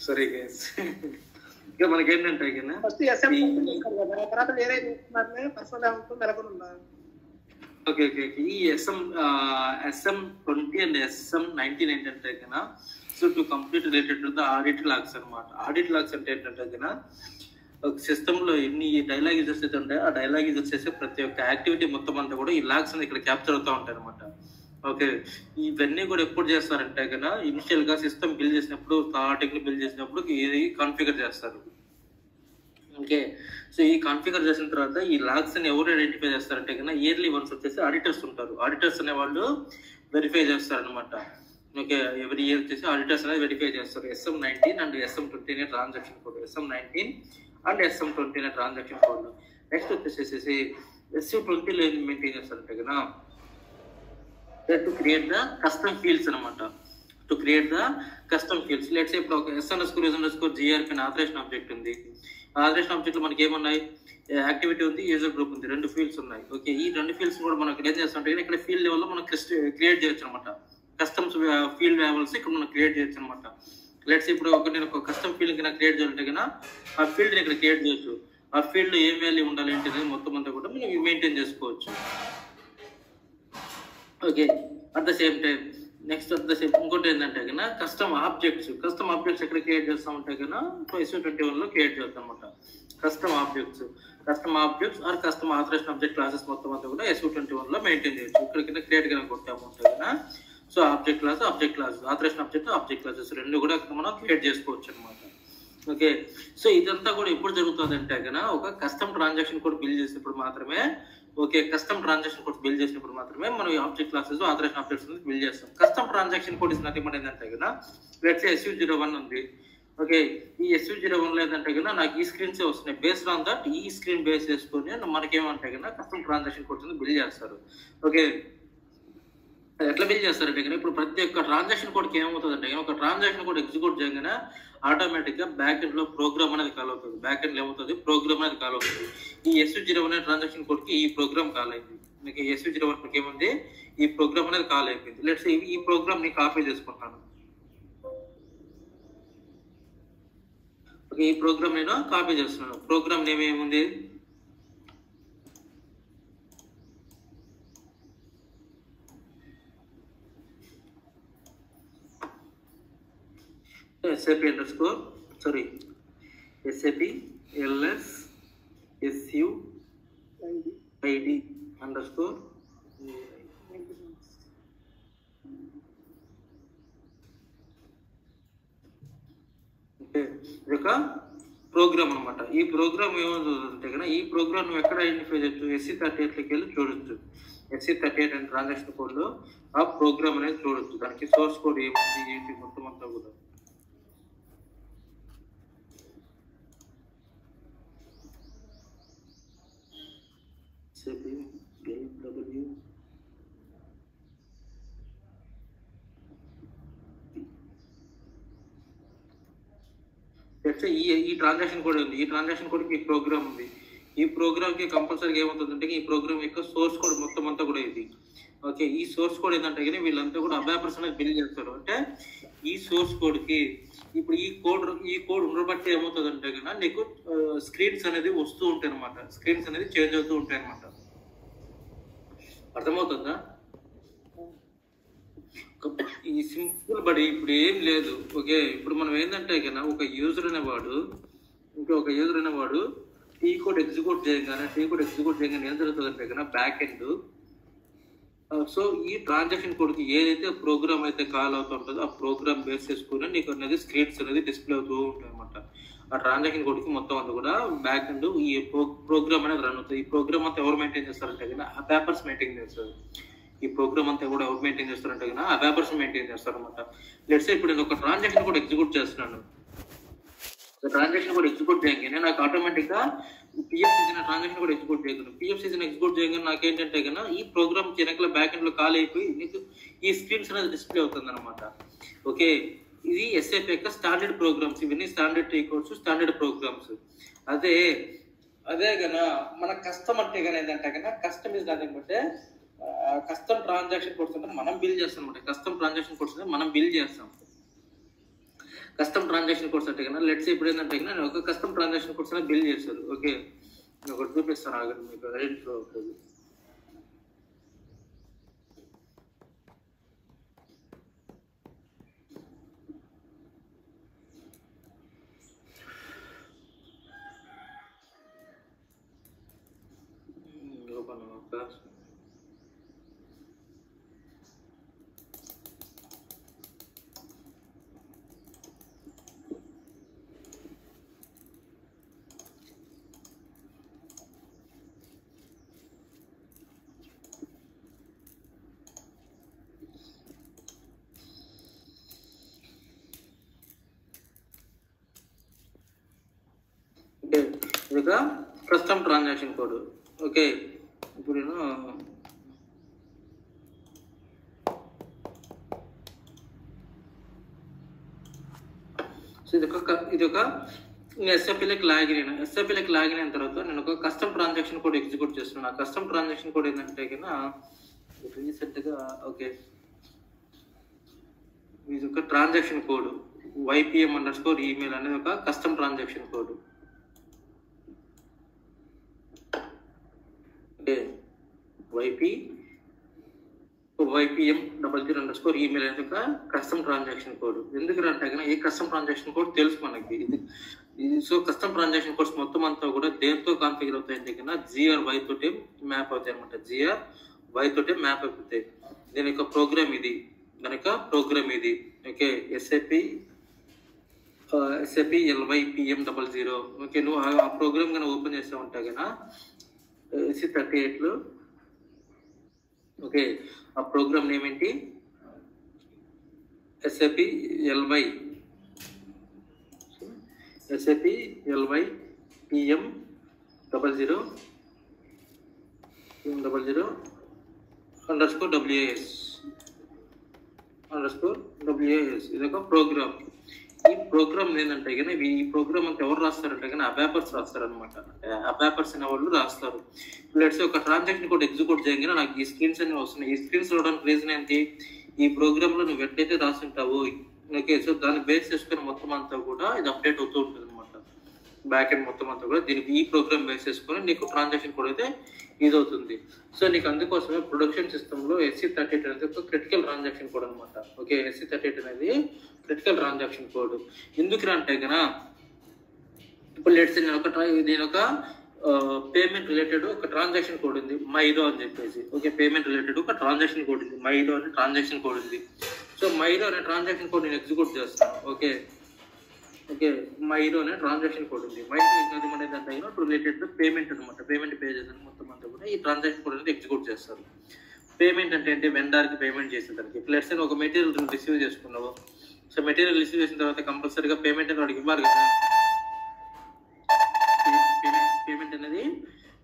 సరే ఇంకా మనకేంటంటే ఓకే ఓకే ఈ SM20 అండ్ SM19 ఏంటంటే కన్నా so to complete related to the audit logs అనమాట. ఆడిట్ లాగ్స్ అంటే ఏంటంటే కన్నా ఒక సిస్టమ్ లో ఎన్ని డైలాగ్ యూజర్స్ అయితే ఉంటాయో ఆ డైలాగ్ యూజర్స్ చేసే ప్రతి ఒక్క యాక్టివిటీ మొత్తం అంతా కూడా ఈ లాగ్స్ అనేది ఇక్కడ క్యాప్చర్ అవుతూ ఉంటాయి అనమాట. ఓకే, ఇవన్నీ కూడా ఎప్పుడు చేస్తారంటే కన్నా ఇనిషియల్ గా సిస్టమ్ బిల్డ్ చేసినప్పుడు, స్టార్టింగ్ బిల్డ్ చేసినప్పుడు ఇది కాన్ఫిగర్ చేస్తారు. ఓకే, సో ఈ కాన్ఫిగర్ చేసిన తర్వాత ఈ లాగ్స్ ని ఎవరు ఐడెంటిఫై చేస్తారంటే కన్నా ఇయర్లీ వన్స్ వచ్చేసి ఆడిటర్స్ ఉంటారు. ఆడిటర్స్ అనే వాళ్ళు వెరిఫై చేస్తారు అనమాట. ఓకే, ఎవరి ఇయర్ వచ్చేసి ఆడిటర్స్ అనేది వెరిఫై చేస్తారు. SM19 అండ్ SM20 అనే transaction code, SM19 and SM20 అనే ట్రాన్సాక్షన్ కోడ్. నెక్స్ట్ వచ్చేసేసి SU20 లో మెయింటైన్ చేస్తారంటే కదా to create the custom fields అనమాట. To create the custom fields. Let's say ఇప్పుడు ఒక S_GRP అనే ఆథరైజేషన్ ఆబ్జెక్ట్ ఉంది. ఆథరైజేషన్ ఆబ్జెక్ట్ లో మనకి ఏమున్నాయి, యాక్టివిటీ ఉంది, యూజర్ గ్రూప్ ఉంది, 2 ఫీల్డ్స్ ఉన్నాయి. ఓకే, ఈ 2 ఫీల్డ్స్ కూడా మనం ఇక్కడ ఏం చేస్తాం ఇక్కడ ఫీల్డ్ లెవెల్లో మనం క్రియేట్ చేయొచ్చు అనమాట. కస్టమ్స్ ఫీల్డ్ వేవల్స్ ఇక్కడ మనం క్రియేట్ చేయొచ్చు అనమాట. లెట్స్ ఇప్పుడు నేను ఒక కస్టమ్ ఫీల్డ్ కింద క్రియేట్ చేయాలంటే కన్నా ఆ ఫీల్డ్ ఇక్కడ క్రియేట్ చేయొచ్చు. ఆ ఫీల్డ్ లో ఏం వాల్యూ ఉండాలి ఏంటి మొత్తం అంతా కూడా మనం మెయింటైన్ చేసుకోవచ్చు. Okay, at the same time next ఇంకోటి ఏంటంటే కన్నా కస్టమ్ ఆబ్జెక్ట్స్ ఎక్కడ క్రియేట్ చేస్తామంటే కన్నా SU21 లో క్రియేట్ చేస్తాం అనమాట. Custom objects or custom authorization object classes మొత్తం అంతా కూడా SU21 లో మెయింటైన్ చేయొచ్చు. ఇక్కడ కింద క్రియేట్ గా కొట్టామంటే కన్నా so object class authorization object classes 2 కూడా మనం క్రియేట్ చేసుకోవచ్చు అనమాట. ఓకే, సో ఇదంతా కూడా ఎప్పుడు జరుగుతుంది అంటే కన్నా ఒక కస్టమ్ ట్రాన్సాక్షన్ కోడ్ బిల్డ్ చేసినప్పుడు మాత్రమే మనం ఈ object classes authorization objects build చేస్తాం. Custom transaction code is nothing but ఏంటంటే కదా లెట్స్ SU01 ఉంది. ఓకే, ఈ SU01 లో ఏంటంటే కదా నాకు ఈ స్క్రీన్స్ వస్తున్నాయి. బేస్డ్ ఆన్ దట్ ఈ స్క్రీన్ బేస్ చేసుకొని మనకేమంటే కదా కస్టమ్ ట్రాన్సాక్షన్ కోడ్స్ బిల్డ్ చేస్తారు. ఓకే, ఎట్లా బిల్డ్ చేస్తారంటే కదా ఇప్పుడు ప్రతి ఒక్క ట్రాన్సాక్షన్ కోడ్కి ఏమవుతుందంటే ఒక ట్రాన్సాక్షన్ కోడ్ ఎగ్జిక్యూట్ చేయగానే ఆటోమేటిక్ గా బ్యాక్ ఎండ్ లో ప్రోగ్రామ్ అనేది కాల్ అవుతుంది. బ్యాక్ ఎండ్ లో ఏమవుతుంది, ప్రోగ్రామ్ అనేది కాల్ అవుతుంది. ఈ SU01 అనే ట్రాన్సాక్షన్ కోడ్ కి ఈ ప్రోగ్రామ్ కాల్ అయింది. మీకు SU01 కి ఏముంది, ఈ ప్రోగ్రామ్ అనేది కాల్ అయిపోయింది. లెట్స్ ఈ ప్రోగ్రామ్ ని కాపీ చేసుకుంటాను. ఓకే, ఈ ప్రోగ్రామ్ నేను కాపీ చేస్తున్నాను. ప్రోగ్రామ్ నేమ్ ఏముంది, SAP LS SUID _ ఇది ఒక ప్రోగ్రామ్ అనమాట. ఈ ప్రోగ్రామ్ ఏమవుతుందంటే కన్నా ఈ ప్రోగ్రామ్ నువ్వు ఎక్కడ ఐడెంటిఫై చేయొచ్చు, SC38 వెళ్ళి చూడొచ్చు. SC38 అనే ట్రాన్సాక్షన్ కోడ్ లో ఆ ప్రోగ్రామ్ అనేది చూడొచ్చు. దానికి సోర్స్ కోడ్ ఏముంది ఏంటి మొత్తం అంతా కూడా ఈ ట్రాన్సాక్షన్ కోడ్ ఉంది. ఈ ట్రాన్సాక్షన్ కోడ్ కి ప్రోగ్రామ్ ఉంది. ఈ ప్రోగ్రామ్ కి కంపల్సరీగా ఏమవుతుందంటే ఈ ప్రోగ్రామ్ యొక్క సోర్స్ కోడ్ మొత్తం అంతా కూడా ఇది. ఓకే, ఈ సోర్స్ కోడ్ ఏంటంటే కానీ వీళ్ళంతా కూడా అబాపర్స్ అనేది బిల్డ్ చేస్తారు. అంటే ఈ సోర్స్ కోడ్ కి ఇప్పుడు ఈ కోడ్ ఉండబట్టి ఏమవుతుందంటే కన్నా నీకు స్క్రీన్స్ అనేది వస్తూ ఉంటాయి అనమాట. స్క్రీన్స్ అనేది చేంజ్ అవుతూ ఉంటాయి అనమాట. అర్థమవుతుందా? ఈ సింపుల్ బడి ఇప్పుడు ఏం లేదు. ఓకే, ఇప్పుడు మనం ఏంటంటే కన్నా ఒక యూజర్ అనేవాడు టీ కోడ్ ఎగ్జిక్యూట్ చేయగానే ఏం జరుగుతుందంటే కన్నా బ్యాక్ ఎండ్ సో ఈ ట్రాన్సాక్షన్ కోడ్కి ఏదైతే ప్రోగ్రామ్ అయితే కాల్ అవుతుంటుందో ఆ ప్రోగ్రామ్ బేస్ చేసుకుని నీకు అనేది స్క్రీన్స్ అనేది డిస్ప్లే అవుతూ ఉంటాయి అనమాట. ఆ ట్రాన్సాక్షన్ కోడ్కి మొత్తం అంతా కూడా బ్యాక్ ఎండ్ ఈ ప్రోగ్రామ్ అనేది రన్ అవుతుంది. ఈ ప్రోగ్రామ్ అంతా ఎవరు మెయింటైన్ చేస్తారంటే కన్నా ఆ పేపర్స్ మెయింటైన్ చేస్తారు. ఈ ప్రోగ్రామ్ అంతా కూడా ఎవరు మెయింటైన్ చేస్తారంటే కన్నా ఆ పేపర్స్ మెయింటైన్ చేస్తారు అనమాట. లెట్స్ సే ఇప్పుడు నేను ఒక ట్రాన్సాక్షన్ కూడా ఎగ్జిక్యూట్ చేస్తున్నాను. ట్రాన్సాక్షన్ కూడా ఎగ్జిక్యూట్ చేయగానే నాకు ఆటోమేటిక్ గా పిఎఫ్ సీజన్ ట్రాన్సాక్షన్ కూడా ఎగ్జిక్యూట్ చేయగలను. పిఎఫ్ సీజన్ ఎగ్జిక్యూట్ చేయగానే నాకేంటంటే కన్నా ఈ ప్రోగ్రామ్ వెనకాల బ్యాక్ ఎండ్ లో కాల్ అయిపోయి నీకు ఈ స్క్రీన్స్ అనేది డిస్ప్లే అవుతుంది అనమాట. ఓకే, ఇది SAP యొక్క స్టాండర్డ్ ప్రోగ్రామ్స్. ఇవన్నీ standard T codes, standard programs. అదే కన్నా మన కస్టమ్ అంటే కానీ ఏంటంటే కన్నా custom is nothing but custom transaction codes అంటే మనం బిల్ చేస్తాం అనమాట. కస్టమ్ ట్రాన్సాక్షన్ కోడ్స్ అంటే మనం బిల్ చేస్తాం. కస్టమ్ ట్రాన్సాక్షన్ కోడ్స్ అంటే కన్నా లెట్స్ ఇప్పుడు ఏంటంటే నేను ఒక కస్టమ్ ట్రాన్సాక్షన్ కోడ్స్ అనేది బిల్ చేస్తారు. ఓకే, నేను ఒకటి చూపిస్తాను ఆగండి మీకు. రైట్ అవుతుంది. ఓకే, ఇది ఒక కస్టమ్ ట్రాన్సాక్షన్ కోడ్. ఓకే, ఇప్పుడు నేను సో ఇది ఒక ఎస్ఎఫ్ఎల్కి లాగిన్ అయినా. ఎస్ఎఫ్ఎల్కి లాగిన్ అయిన తర్వాత నేను ఒక కస్టమ్ ట్రాన్సాక్షన్ కోడ్ ఎగ్జిక్యూట్ చేస్తున్నాను. ఆ కస్టమ్ ట్రాన్సాక్షన్ కోడ్ ఏంటంటే కన్నా రీసెంట్గా ఓకే ఇది ఒక ట్రాన్సాక్షన్ కోడ్ YPM_email అనేది ఒక కస్టమ్ ట్రాన్సాక్షన్ కోడ్. YPM_email అనేది ఒక కస్టమ్ ట్రాన్సాక్షన్ కోడ్. ఎందుకంటే ఈ కస్టమ్ ట్రాన్సాక్షన్ కోడ్ తెలుసు మనకి. ఇది సో కస్టమ్ ట్రాన్సాక్షన్ కోడ్స్ మొత్తం అంతా కూడా దేంతో కాన్ఫిగర్ అవుతాయంటే కన్నా GRY తోటి మ్యాప్ అవుతాయి అనమాట. GRY తోటి మ్యాప్ అయిపోతాయి. దీని యొక్క ప్రోగ్రామ్ ఇది, దాని ప్రోగ్రామ్ ఇది. Okay, SAP LYPM00. ఓకే, నువ్వు ఆ ప్రోగ్రామ్ కన్నా ఓపెన్ చేస్తూ ఉంటా కన్నా SC38లో. ఓకే, ఆ ప్రోగ్రామ్ నేమ్ ఏంటి? SAP LYPM00_WAS ఇది ఒక ప్రోగ్రామ్. ఈ ప్రోగ్రామ్ ఏంటంటే కానీ ఈ ప్రోగ్రామ్ అంతా ఎవరు రాస్తారంటే కానీ అబాపర్స్ రాస్తారనమాట. అబాపర్స్ అనే వాళ్ళు రాస్తారు. లెట్స్ ఒక ట్రాన్సాక్షన్ కోడ్ ఎగ్జిక్యూట్ చేయగానే నాకు ఈ స్క్రీన్స్ అన్ని వస్తున్నాయి. ఈ స్క్రీన్స్ రావడానికి రీజన్ ఏంటి? ఈ ప్రోగ్రామ్ లో నువ్వు ఎట్లయితే రాస్తుంటావో ఓకే, సో దాన్ని బేస్ చేసుకుని మొత్తం అంతా కూడా ఇది అప్డేట్ అవుతూ ఉంటుంది అనమాట. బ్యాక్ ఎండ్ మొత్తం అంతా కూడా దీనికి ఈ ప్రోగ్రామ్ బేస్ చేసుకొని నీకు ట్రాన్సాక్షన్ కోడ్ అయితే ఇది అవుతుంది. సో నీకు అందుకోసమే ప్రొడక్షన్ సిస్టమ్ లో SC38 అనేది ఒక క్రిటికల్ ట్రాన్సాక్షన్ కోడ్ అనమాట. ఓకే, SC38 అనేది క్రిటికల్ ట్రాన్సాక్షన్ కోడ్. ఎందుకు అంటే కన్నా ఇప్పుడు లెట్స్ నేను ఒక పేమెంట్ రిలేటెడ్ ఒక ట్రాన్సాక్షన్ కోడ్ ఉంది మైరో అని చెప్పేసి. ఓకే, పేమెంట్ రిలేటెడ్ ఒక ట్రాన్సాక్షన్ కోడ్ ఉంది మైరో అనే ట్రాన్సాక్షన్ కోడ్ ఉంది. సో మైరో అనే ట్రాన్సాక్షన్ కోడ్ నేను ఎగ్జిక్యూట్ చేస్తాను. ఓకే, మైరో అనే ట్రాన్సాక్షన్ కోడ్ ఉంది. మైరో అనేది అంటే రిలేటెడ్ పేమెంట్ అనమాట. పేమెంట్ పే చేసిన మొత్తం అంతా కూడా ఈ ట్రాన్సాక్షన్ కోడ్ అనేది ఎగ్జిక్యూట్ చేస్తారు. పేమెంట్ అంటే ఏంటి? వెండర్కి పేమెంట్ చేసేదానికి. లెట్స్ ఒక మెటీరియల్ రిసీవ్ చేసుకున్నావు. సో మెటీరియల్ రిసీవ్ చేసిన తర్వాత కంపల్సరీగా పేమెంట్ అనేది వాడికి ఇవ్వాలి కదా. పేమెంట్ అనేది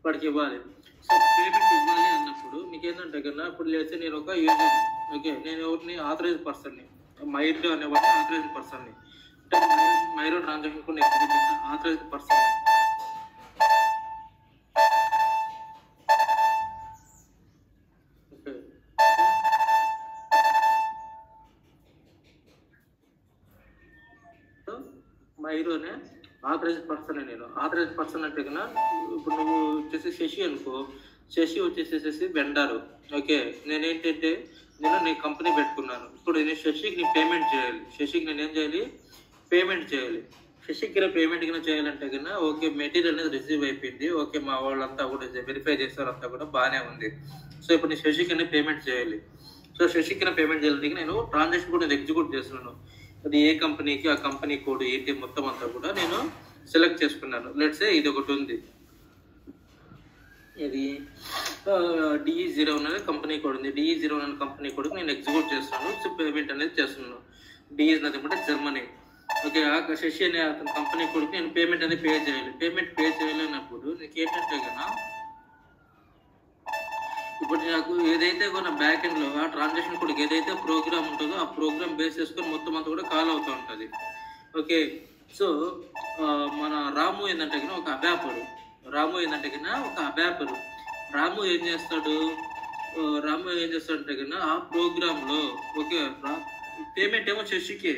వాడికి ఇవ్వాలి. సో పేమెంట్ ఇవ్వాలి అన్నప్పుడు నీకేంటంటే కన్నా ఇప్పుడు లేస్తే నేను ఒక యూజర్. ఓకే, నేను ఎవరిని ఆథరైజ్ పర్సన్ని, మైరో అనేవాడిని ఆథరైజ్ పర్సన్ని. అంటే మైరో ట్రాన్సాక్షన్ కొన్ని ఆథరైజ్ పర్సన్. ఓకే, మైరోనే ఆథరైజ్ పర్సన్. నేను ఆథరైజ్ పర్సన్ అంటే కన్నా ఇప్పుడు నువ్వు వచ్చేసి శశి అనుకో, శశి వచ్చేసేసి వెండరు. ఓకే, నేనేంటంటే నేను కంపెనీ పెట్టుకున్నాను. ఇప్పుడు నేను శశికి నేను పేమెంట్ చేయాలి. శశికి నేను ఏం చేయాలి? పేమెంట్ చేయాలి. శశికి పేమెంట్ కింద చేయాలంటే కన్నా ఓకే, మెటీరియల్ అనేది రిసీవ్ అయిపోయింది. ఓకే, మా వాళ్ళంతా కూడా వెరిఫై చేస్తారు, అంతా కూడా బాగానే ఉంది. సో ఇప్పుడు నేను శశికి పేమెంట్ చేయాలి. సో శశికి పేమెంట్ చేయాలంటే నేను ట్రాన్సాక్షన్ కూడా ఎగ్జిక్యూట్ చేస్తున్నాను. అది ఏ కంపెనీకి, ఆ కంపెనీ కోడ్ ఏంటి మొత్తం అంతా కూడా నేను సెలెక్ట్ చేసుకున్నాను. లెట్స్ ఇది ఒకటి ఉంది, ఇది DE01 అనే కంపెనీ కోడ్ ఉంది. DE01 అనే కంపెనీ కోడ్ నేను ఎగ్జిక్యూట్ చేస్తున్నాను. సో పేమెంట్ అనేది చేస్తున్నాను. DE అనేది అంటే జర్మనీ. ఓకే, ఆ శశి అనే అతని కంపెనీ కోడ్కి నేను పేమెంట్ అనేది పే చేయాలి. పేమెంట్ పే చేయలేనప్పుడు నీకు ఏంటంటే కన్నా ఇప్పుడు నాకు ఏదైతే కొన్న బ్యాక్ ఎండ్ లో ఆ ట్రాన్సాక్షన్ కోడ్కి ఏదైతే ప్రోగ్రామ్ ఉంటుందో ఆ ప్రోగ్రామ్ బేస్ చేసుకొని మొత్తం అంతా కూడా కాల్ అవుతూ ఉంటుంది. ఓకే, సో మన రాము ఏంటంటే ఒక అబాపరు. రాము ఏం చేస్తాడు? రాము ఏం చేస్తాడంటే కన్నా ఆ ప్రోగ్రామ్ లో ఓకే పేమెంట్ ఏమో శశికి,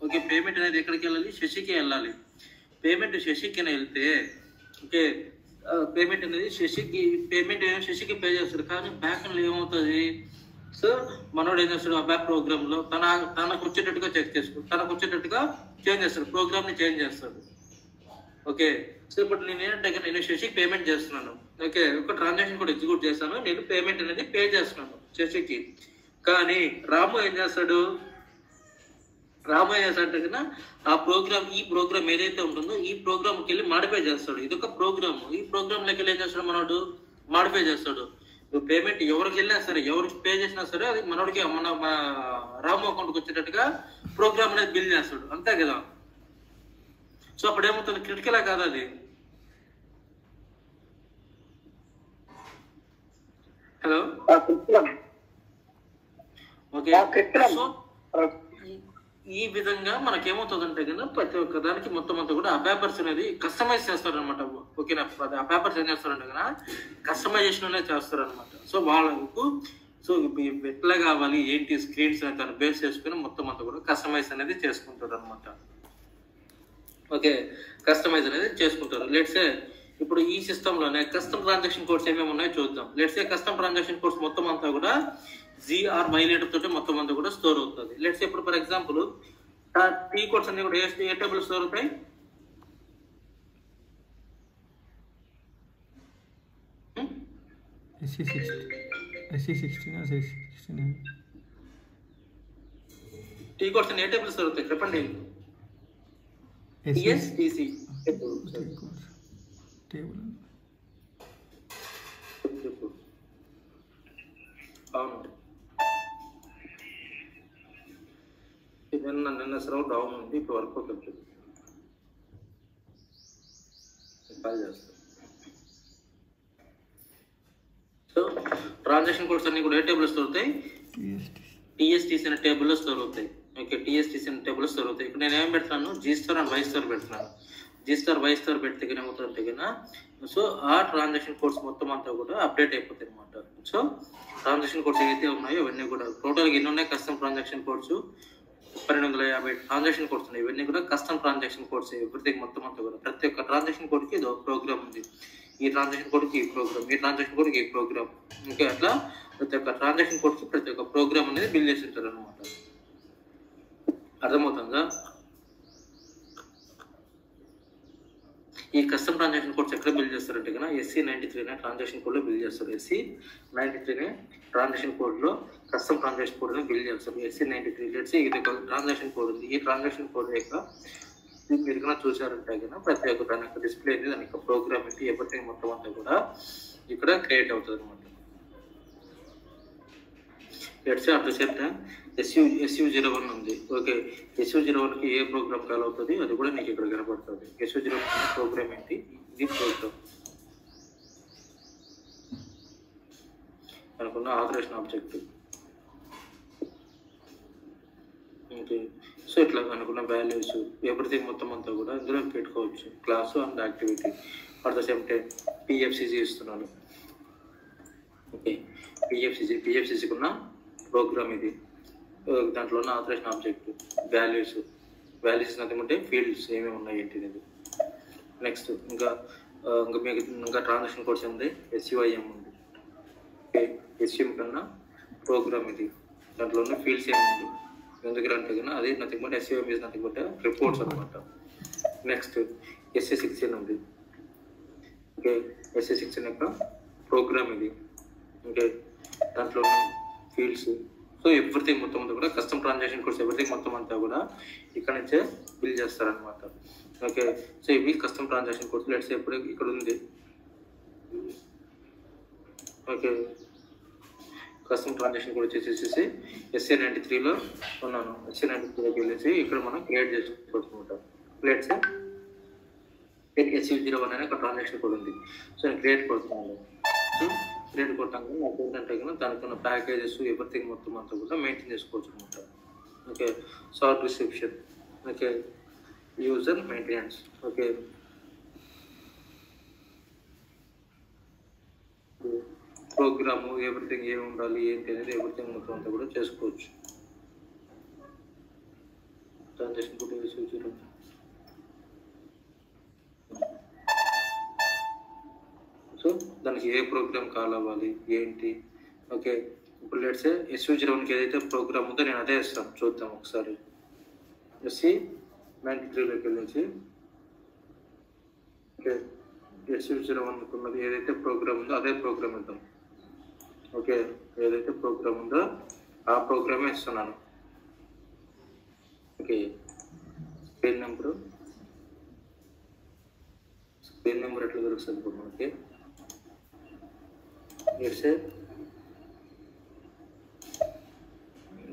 ఓకే పేమెంట్ అనేది ఎక్కడికి వెళ్ళాలి, శశికి వెళ్ళాలి. పేమెంట్ శశికి వెళ్తే ఓకే పేమెంట్ అనేది శశికి పే చేస్తాడు. కానీ బ్యాక్ ఏమవుతుంది, సో మనోడు ఏం చేస్తాడు, ఆ బ్యాక్ ప్రోగ్రామ్ లో తనకు వచ్చేటట్టుగా చెక్ చేసుకో, తనకు వచ్చేటట్టుగా చేంజ్ చేస్తాడు, ప్రోగ్రామ్ ని చేంజ్ చేస్తాడు. ఓకే సో ఇప్పుడు నేను ఏంటంటే నేను శశికి పేమెంట్ చేస్తున్నాను, ఓకే ఒక ట్రాన్సాక్షన్ కూడా ఎగ్జిక్యూట్ చేస్తాను, నేను పేమెంట్ అనేది పే చేస్తున్నాను శశికి. కానీ రాము ఏం చేస్తాడు కన్నా ఆ ప్రోగ్రామ్ ఈ ప్రోగ్రామ్ ఏదైతే ఉంటుందో ఈ ప్రోగ్రామ్కి వెళ్ళి మాడిఫై చేస్తాడు. ఇది ఒక ప్రోగ్రామ్, ఈ ప్రోగ్రామ్ లెక్క ఏం చేస్తాడు మనోడు మాడిఫై చేస్తాడు. పేమెంట్ ఎవరికి వెళ్ళినా సరే, ఎవరికి పే చేసినా సరే అది మనోడికి మన రాము అకౌంట్కి వచ్చేటట్టుగా ప్రోగ్రామ్ అనేది బిల్ చేస్తాడు, అంతే కదా. సో అప్పుడు ఏమవుతుంది, క్రిటికలా కాదు అది. హలో ఓకే సో ఈ విధంగా మనకేమవుతుందంటే కన్నా ప్రతి ఒక్క దానికి మొత్తం అంతా కూడా ఆ పేపర్స్ అనేది కస్టమైజ్ చేస్తారనమాట. ఓకేనా, ఆ పేపర్స్ ఏం చేస్తారంటే కన్నా కస్టమైజేషన్ అనేది చేస్తారనమాట. సో వాళ్ళకు సో ఎట్లా కావాలి ఏంటి స్క్రీన్స్ అనేది దాన్ని బేస్ చేసుకుని మొత్తం అంతా కూడా కస్టమైజ్ అనేది చేసుకుంటారు అనమాట. ఓకే కస్టమైజ్ అనేది చేసుకుంటారు. లెట్సే ఇప్పుడు ఈ సిస్టమ్ లోనే కస్టమ్ ట్రాన్సాక్షన్ కోడ్స్ ఏమేమి ఉన్నాయో చూద్దాం. లెట్సే కస్టమ్ ట్రాన్సాక్షన్ కోడ్స్ మొత్తం అంతా కూడా జీఆర్ వైలేటర్ తోటి మొత్తం అంతా కూడా స్టోర్ అవుతుంది. లెట్స్ ఇప్పుడు ఫర్ ఎగ్జాంపుల్ టీ కోడ్స్ అన్ని కూడా ఏ టేబుల్ స్టోర్ అవుతాయి, టీ కోడ్స్ అన్ని ఏ టేబుల్ స్టోర్ అవుతాయి చెప్పండి. అవును నిన్న సర్వ్ డౌన్ ఉంది, ఇప్పుడు వర్క్ అవుతుంది. సో ట్రాన్సాక్షన్ కోడ్స్ అన్ని కూడా ఏ టేబుల్ స్టోర్ అవుతాయి, టీఎస్టీసీ అనే టేబుల్లో స్టోర్ అవుతాయి. ఓకే టీఎస్టీసీ అనే టేబుల్లో స్టోర్ అవుతాయి. ఇప్పుడు నేను ఏం పెడుతున్నాను, G store and Y store పెడుతున్నాను. జీ స్టార్ వై స్టార్ పెడితే ఏమవుతుందంటే కన్నా సో ఆ ట్రాన్సాక్షన్ కోడ్స్ మొత్తం అంతా కూడా అప్డేట్ అయిపోతాయి అనమాట. సో ట్రాన్సాక్షన్ కోడ్స్ ఏవైతే ఉన్నాయో ఇవన్నీ కూడా టోటల్గా ఎన్ని ఉన్నాయి, custom transaction codes 1250 transaction codes ఉన్నాయి. ఇవన్నీ కూడా కస్టమ్ ట్రాన్సాక్షన్ కోడ్స్. ఎవ్రీథింగ్ మొత్తం అంతా కూడా ప్రతి ఒక్క ట్రాన్సాక్షన్ కోడ్కి ఇది ఒక ప్రోగ్రామ్ ఉంది. ఈ ట్రాన్సాక్షన్ కోడ్కి ఈ ప్రోగ్రామ్, ఈ ట్రాన్సాక్షన్ కోడ్కి ఈ ప్రోగ్రామ్, ఇంకా అట్లా ప్రతి ఒక్క ట్రాన్సాక్షన్ కోడ్కి ప్రతి ఒక్క ప్రోగ్రామ్ అనేది బిల్ చేసి ఉంటారు అనమాట. అర్థమవుతుందా? ఈ కస్టమ్ ట్రాన్సాక్షన్ కోడ్స్ ఎక్కడ బిల్ చేస్తారంటే కన్నా SC93 అనే ట్రాన్సాక్షన్ కోడ్లో బిల్ చేస్తారు. SC93 అనే ట్రాన్సాక్షన్ కోడ్లో కస్టమ్ ట్రాన్సాక్షన్ కోడ్ని బిల్ చేస్తారు. SC93 లెట్స్ ఇది ఒక ట్రాన్సాక్షన్ కోడ్ ఉంది. ఈ ట్రాన్సాక్షన్ కోడ్ యొక్క మీరు కన్నా చూసారంటే కన్నా ప్రతి ఒక్క దాని యొక్క డిస్ప్లే అనేది దాని యొక్క ప్రోగ్రామ్ ఏంటి ఎవ్రీథింగ్ మొత్తం అంతా కూడా ఇక్కడ క్రియేట్ అవుతుంది అనమాట. Let's at the same time SU01 ఉంది. ఓకే SU01కి ఏ ప్రోగ్రామ్ కాల్ అవుతుంది అది కూడా నీకు ఇక్కడ కనపడుతుంది. SU01 ప్రోగ్రామ్ ఏంటి, ఇది ప్రోగ్రామ్ అనుకున్న ఆపరేషన్ ఆబ్జెక్ట్. ఓకే సో ఇట్లా అనుకున్న వాల్యూస్ ఎవ్రీథింగ్ మొత్తం అంతా కూడా ఇందులో పెట్టుకోవచ్చు. Class and activity. At the same time PFCC ఇస్తున్నాను. ఓకే పిఎఫ్సిసికి ఉన్న ప్రోగ్రామ్ ఇది. దాంట్లో ఉన్న operation object values nothing fields ఏమేమి ఉన్నాయి ఏంటి. నెక్స్ట్ ఇంకా మీకు ఇంకా ట్రాన్సాక్షన్ కోడ్స్ ఉంది. SUIM ఉంది. ఓకే SUM కన్నా ప్రోగ్రామ్ ఇది. దాంట్లో ఉన్న ఫీల్డ్స్ ఏముంది ఎందుకంటే కన్నా అది nothing but SUM is nothing but reports అనమాట. నెక్స్ట్ SA16 ఉంది. ఓకే SA16 యొక్క ప్రోగ్రామ్ ఇది. ఓకే దాంట్లో ఉన్న ఫీల్డ్స్. సో ఎవ్రీథింగ్ మొత్తం అంతా కూడా కస్టమ్ ట్రాన్సాక్షన్ కోడ్స్ ఎవ్రీథింగ్ మొత్తం అంతా కూడా ఇక్కడ నుంచే బిల్ చేస్తారనమాట. ఓకే సో ఇవి కస్టమ్ ట్రాన్సాక్షన్ కోడ్స్. లెట్స్ ఎప్పుడు ఇక్కడ ఉంది. ఓకే కస్టమ్ ట్రాన్సాక్షన్ కోడ్ వచ్చేసేసి SA93లో ఉన్నాను. SA93లోకి వెళ్ళేసి ఇక్కడ మనం క్రియేట్ చేసుకోవచ్చు అనమాట. లెట్స్ SU01 అనే ఒక ట్రాన్సాక్షన్ కోడ్ ఉంది. సో నేను క్రియేట్ కొడుతున్నాను. సో క్రియేట్ కొట్టాక నాకు ఏంటంటే కన్నా దానికి ఉన్న ప్యాకేజెస్ ఎవ్రీథింగ్ మొత్తం అంతా కూడా మెయింటైన్ చేసుకోవచ్చు అనమాట. Okay sort reception. Okay user maintenance. Okay program everything ఏమి ఉండాలి ఏంటి అనేది ఎవ్రీథింగ్ మొత్తం అంతా కూడా చేసుకోవచ్చు. ట్రాన్సాక్షన్ కోడ్ రిసీవ్ చేయడం. సో దానికి ఏ ప్రోగ్రామ్ కాల్ అవ్వాలి ఏంటి. ఓకే, ఇప్పుడు లెట్స్ SU01కి ఏదైతే ప్రోగ్రామ్ ఉందో నేను అదే ఇస్తాను. చూద్దాం ఒకసారి. SC93లోకి వెళ్ళేసి ఓకే SU01 ఉన్నది ఏదైతే ప్రోగ్రామ్ ఉందో అదే ప్రోగ్రామ్ ఇద్దాం. ఓకే, ఏదైతే ప్రోగ్రామ్ ఉందో ఆ ప్రోగ్రామే ఇస్తున్నాను. ఓకే, స్క్రీన్ నెంబర్ ఎట్లా దొరుకుతుంది ఇప్పుడు మనకి.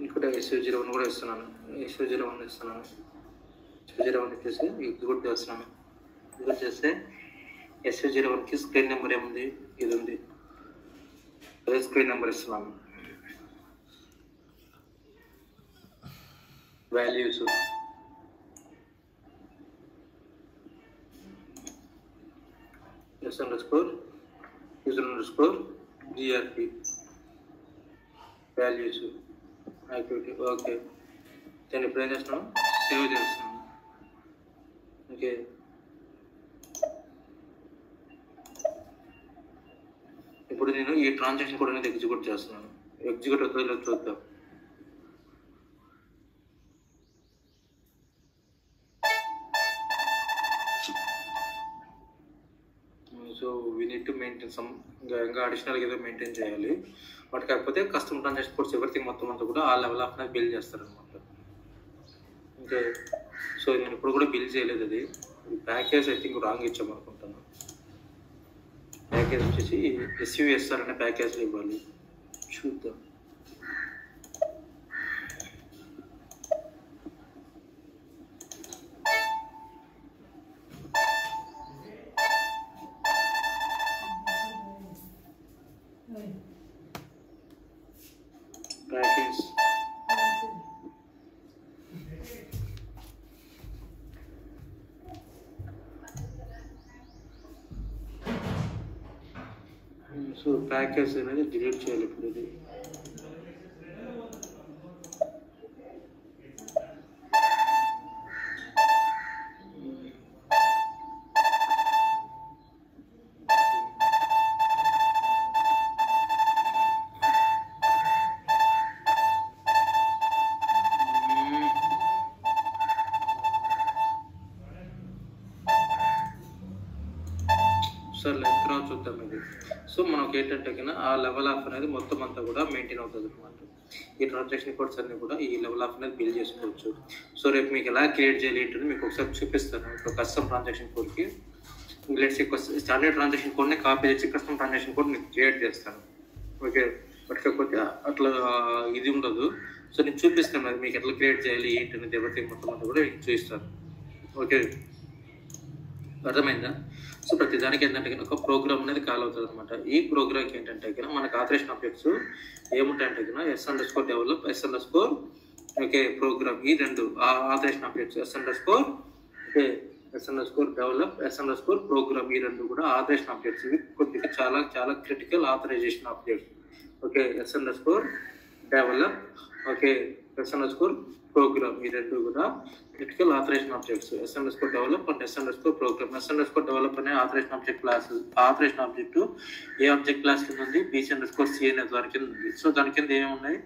ఇక్కడ SU01 కూడా ఇస్తున్నాను. SU01 ఇస్తున్నాను. SU01 ఇచ్చేసి ఎగ్జిక్యూట్ చేస్తున్నాను. ఎగ్జిక్యూట్ చేస్తే SU01కి స్క్రీన్ నెంబర్ ఏముంది, ఇది ఉంది. అదే స్క్రీన్ నెంబర్ ఇస్తున్నాను. Values user_GRP values activity. Okay, నేను ఇప్పుడు ఏం చేస్తున్నాను, సేవ్ చేస్తున్నాను. ఓకే, ఇప్పుడు నేను ఈ ట్రాన్సాక్షన్ కూడా అనేది ఎగ్జిక్యూట్ చేస్తున్నాను. ఎగ్జిక్యూట్ అవుతుందో చూద్దాం. So we need to maintain some ఇంకా అడిషనల్గా ఏదో మెయింటైన్ చేయాలి. బట్ కాకపోతే కస్టమర్ ట్రాన్సాక్షన్ కోడ్స్ ఎవ్రీథింగ్ మొత్తం అంతా కూడా ఆ లెవెల్ ఆఫ్ అనేది బిల్ చేస్తారనమాట. ఓకే, సో నేను ఇప్పుడు కూడా బిల్ చేయలేదు. అది ప్యాకేజ్ ఐ థింక్ రాంగ్ ఇచ్చామనుకుంటాను. ప్యాకేజ్ వచ్చేసి SUSR అనే ప్యాకేజ్లో ఇవ్వాలి. చూద్దాం. ప్యాకేజ్ సో ప్యాకేజ్ అనేది డిలీట్ చేయాలి ఇప్పుడు. ఇది సరే తర్వాత చూద్దాం. ఇది సో మనకి ఏంటంటే కన్నా ఆ లెవెల్ ఆఫ్ అనేది మొత్తం అంతా కూడా మెయింటైన్ అవుతుంది అనమాట. ఈ ట్రాన్సాక్షన్ కోడ్స్ అన్ని కూడా ఈ లెవెల్ ఆఫ్ అనేది బిల్ చేసుకోవచ్చు. సో రేపు మీకు ఎలా క్రియేట్ చేయాలి ఏంటంటే మీకు ఒకసారి చూపిస్తాను. ఇప్పుడు కస్టమ్ ట్రాన్సాక్షన్ కోడ్కి లెట్స్ స్టాండర్డ్ ట్రాన్సాక్షన్ కోడ్ని కాపీ చేసి కస్టమ్ ట్రాన్సాక్షన్ కోడ్ మీకు క్రియేట్ చేస్తాను. ఓకే, బట్ కాకపోతే అట్లా ఇది ఉండదు. సో నేను చూపిస్తాను అది మీకు ఎట్లా క్రియేట్ చేయాలి ఏంటి అనేది ఎవరిథింగ్ మొత్తం అంతా కూడా మీకు చూపిస్తాను. ఓకే, అర్థమైందా? సో ప్రతి దానికి ఏంటంటే ఒక ప్రోగ్రామ్ అనేది కాల్ అవుతుంది అనమాట. ఈ ప్రోగ్రామ్కి ఏంటంటే మనకు ఆథరైజేషన్ ఆబ్జెక్ట్స్ ఏముంటాయంటే S_develop ఓకే ప్రోగ్రామ్ ఈ రెండు authorisation objects okay S_develop programme ఈ రెండు కూడా ఆథరైజేషన్ ఆబ్జెక్ట్స్. ఇవి కొద్దిగా చాలా చాలా critical authorization objects. Okay, S_develop okay program ఈ రెండు కూడా critical authorization objects. S_develop and S_program. S_develop అనే authorization object class. Authorization object ఏ ఆబ్జెక్ట్ క్లాస్ కింద ఉంది, BC_C అనే దాని కింద ఉంది. సో దాని కింద ఏమి ఉన్నాయి,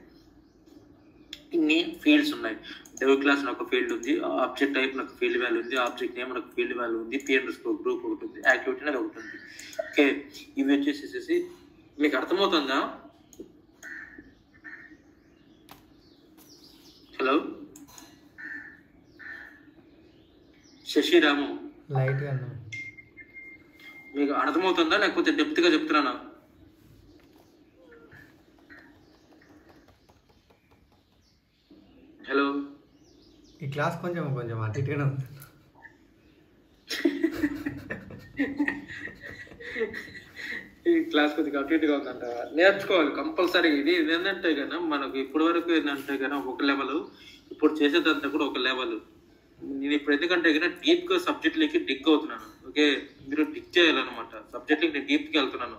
ఇన్ని ఫీల్డ్స్ ఉన్నాయి. డెవ్ క్లాస్ నాకు ఫీల్డ్ ఉంది, ఆబ్జెక్ట్ టైప్ నాకు ఫీల్డ్ వాల్యూ ఉంది, ఆబ్జెక్ట్ నేమ్ నాకు ఫీల్డ్ వాల్యూ ఉంది, P_గ్రూప్ ఒకటి ఉంది, యాక్టివిటీ అనేది ఒకటి ఉంది. ఓకే, ఇవి వచ్చేసేసి మీకు అర్థమవుతుందా? హలో శశిరాము, లైట్ గా మీకు అర్థమవుతుందా లేకపోతే డెప్త్ గా చెప్తున్నానా? హలో, ఈ క్లాస్ కొంచెం అటు ఇటుగానే ఉంది. ఈ క్లాస్ కొద్దిగా అటు ఇటుగా ఉందంట. నేర్చుకోవాలి కంపల్సరీ. ఇది ఏంటంటే కన్నా మనకు ఇప్పటి వరకు ఏంటంటే కన్నా ఒక లెవెల్, ఇప్పుడు చేసేదంతా కూడా ఒక లెవెల్. నేను ఇప్పుడు ఎందుకంటే కన్నా డీప్గా సబ్జెక్ట్లోకి డిగ్ అవుతున్నాను. ఓకే, మీరు డిగ్ చేయాలన్నమాట. సబ్జెక్ట్లోకి నేను డీప్కి వెళ్తున్నాను.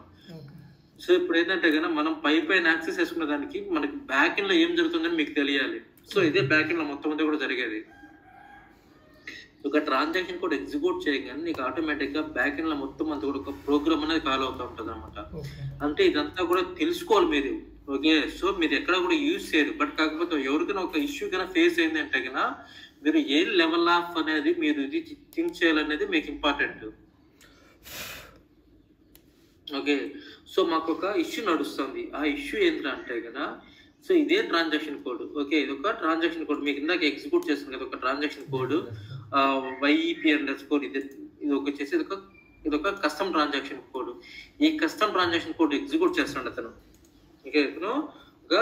సో ఇప్పుడు ఏంటంటే కనుక మనం పైన యాక్సెస్ చేసుకున్న దానికి మనకి బ్యాక్ ఎండ్ లో ఏం జరుగుతుందని మీకు తెలియాలి. సో ఇదే బ్యాక్ ఎండ్ లో మొత్తం అంతా కూడా జరిగేది. ఒక ట్రాన్సాక్షన్ కూడా ఎగ్జిక్యూట్ చేయగానే నీకు ఆటోమేటిక్ గా బ్యాక్ ఎండ్ లో మొత్తం అంతా కూడా ఒక ప్రోగ్రామ్ అనేది ఫాలో అవుతూ ఉంటుంది అనమాట. అంటే ఇదంతా కూడా తెలుసుకోవాలి మీరు. ఓకే, సో మీరు ఎక్కడ కూడా యూజ్ చేయరు. బట్ కాకపోతే ఎవరికైనా ఒక ఇష్యూ కన్నా ఫేస్ అయింది అంటే కన్నా మీరు ఏ లెవెల్ ఆఫ్ అనేది మీరు ఇది థింక్ చేయాలనేది మీకు ఇంపార్టెంట్. ఓకే, సో మాకు ఒక ఇష్యూ నడుస్తుంది. ఆ ఇష్యూ ఏంటంటే కదా, సో ఇదే ట్రాన్సాక్షన్ కోడ్. ఓకే, ఇది ఒక ట్రాన్సాక్షన్ కోడ్ మీకు ఇందాక ఎగ్జిక్యూట్ చేస్తుంది కదా ఒక ట్రాన్సాక్షన్ కోడ్ YEP_, ఇది వచ్చేసి ఇది ఒక కస్టమ్ ట్రాన్సాక్షన్ కోడ్. ఈ కస్టమ్ ట్రాన్సాక్షన్ కోడ్ ఎగ్జిక్యూట్ చేస్తున్నాడు అతను. ఓకే, ఇతను ఒక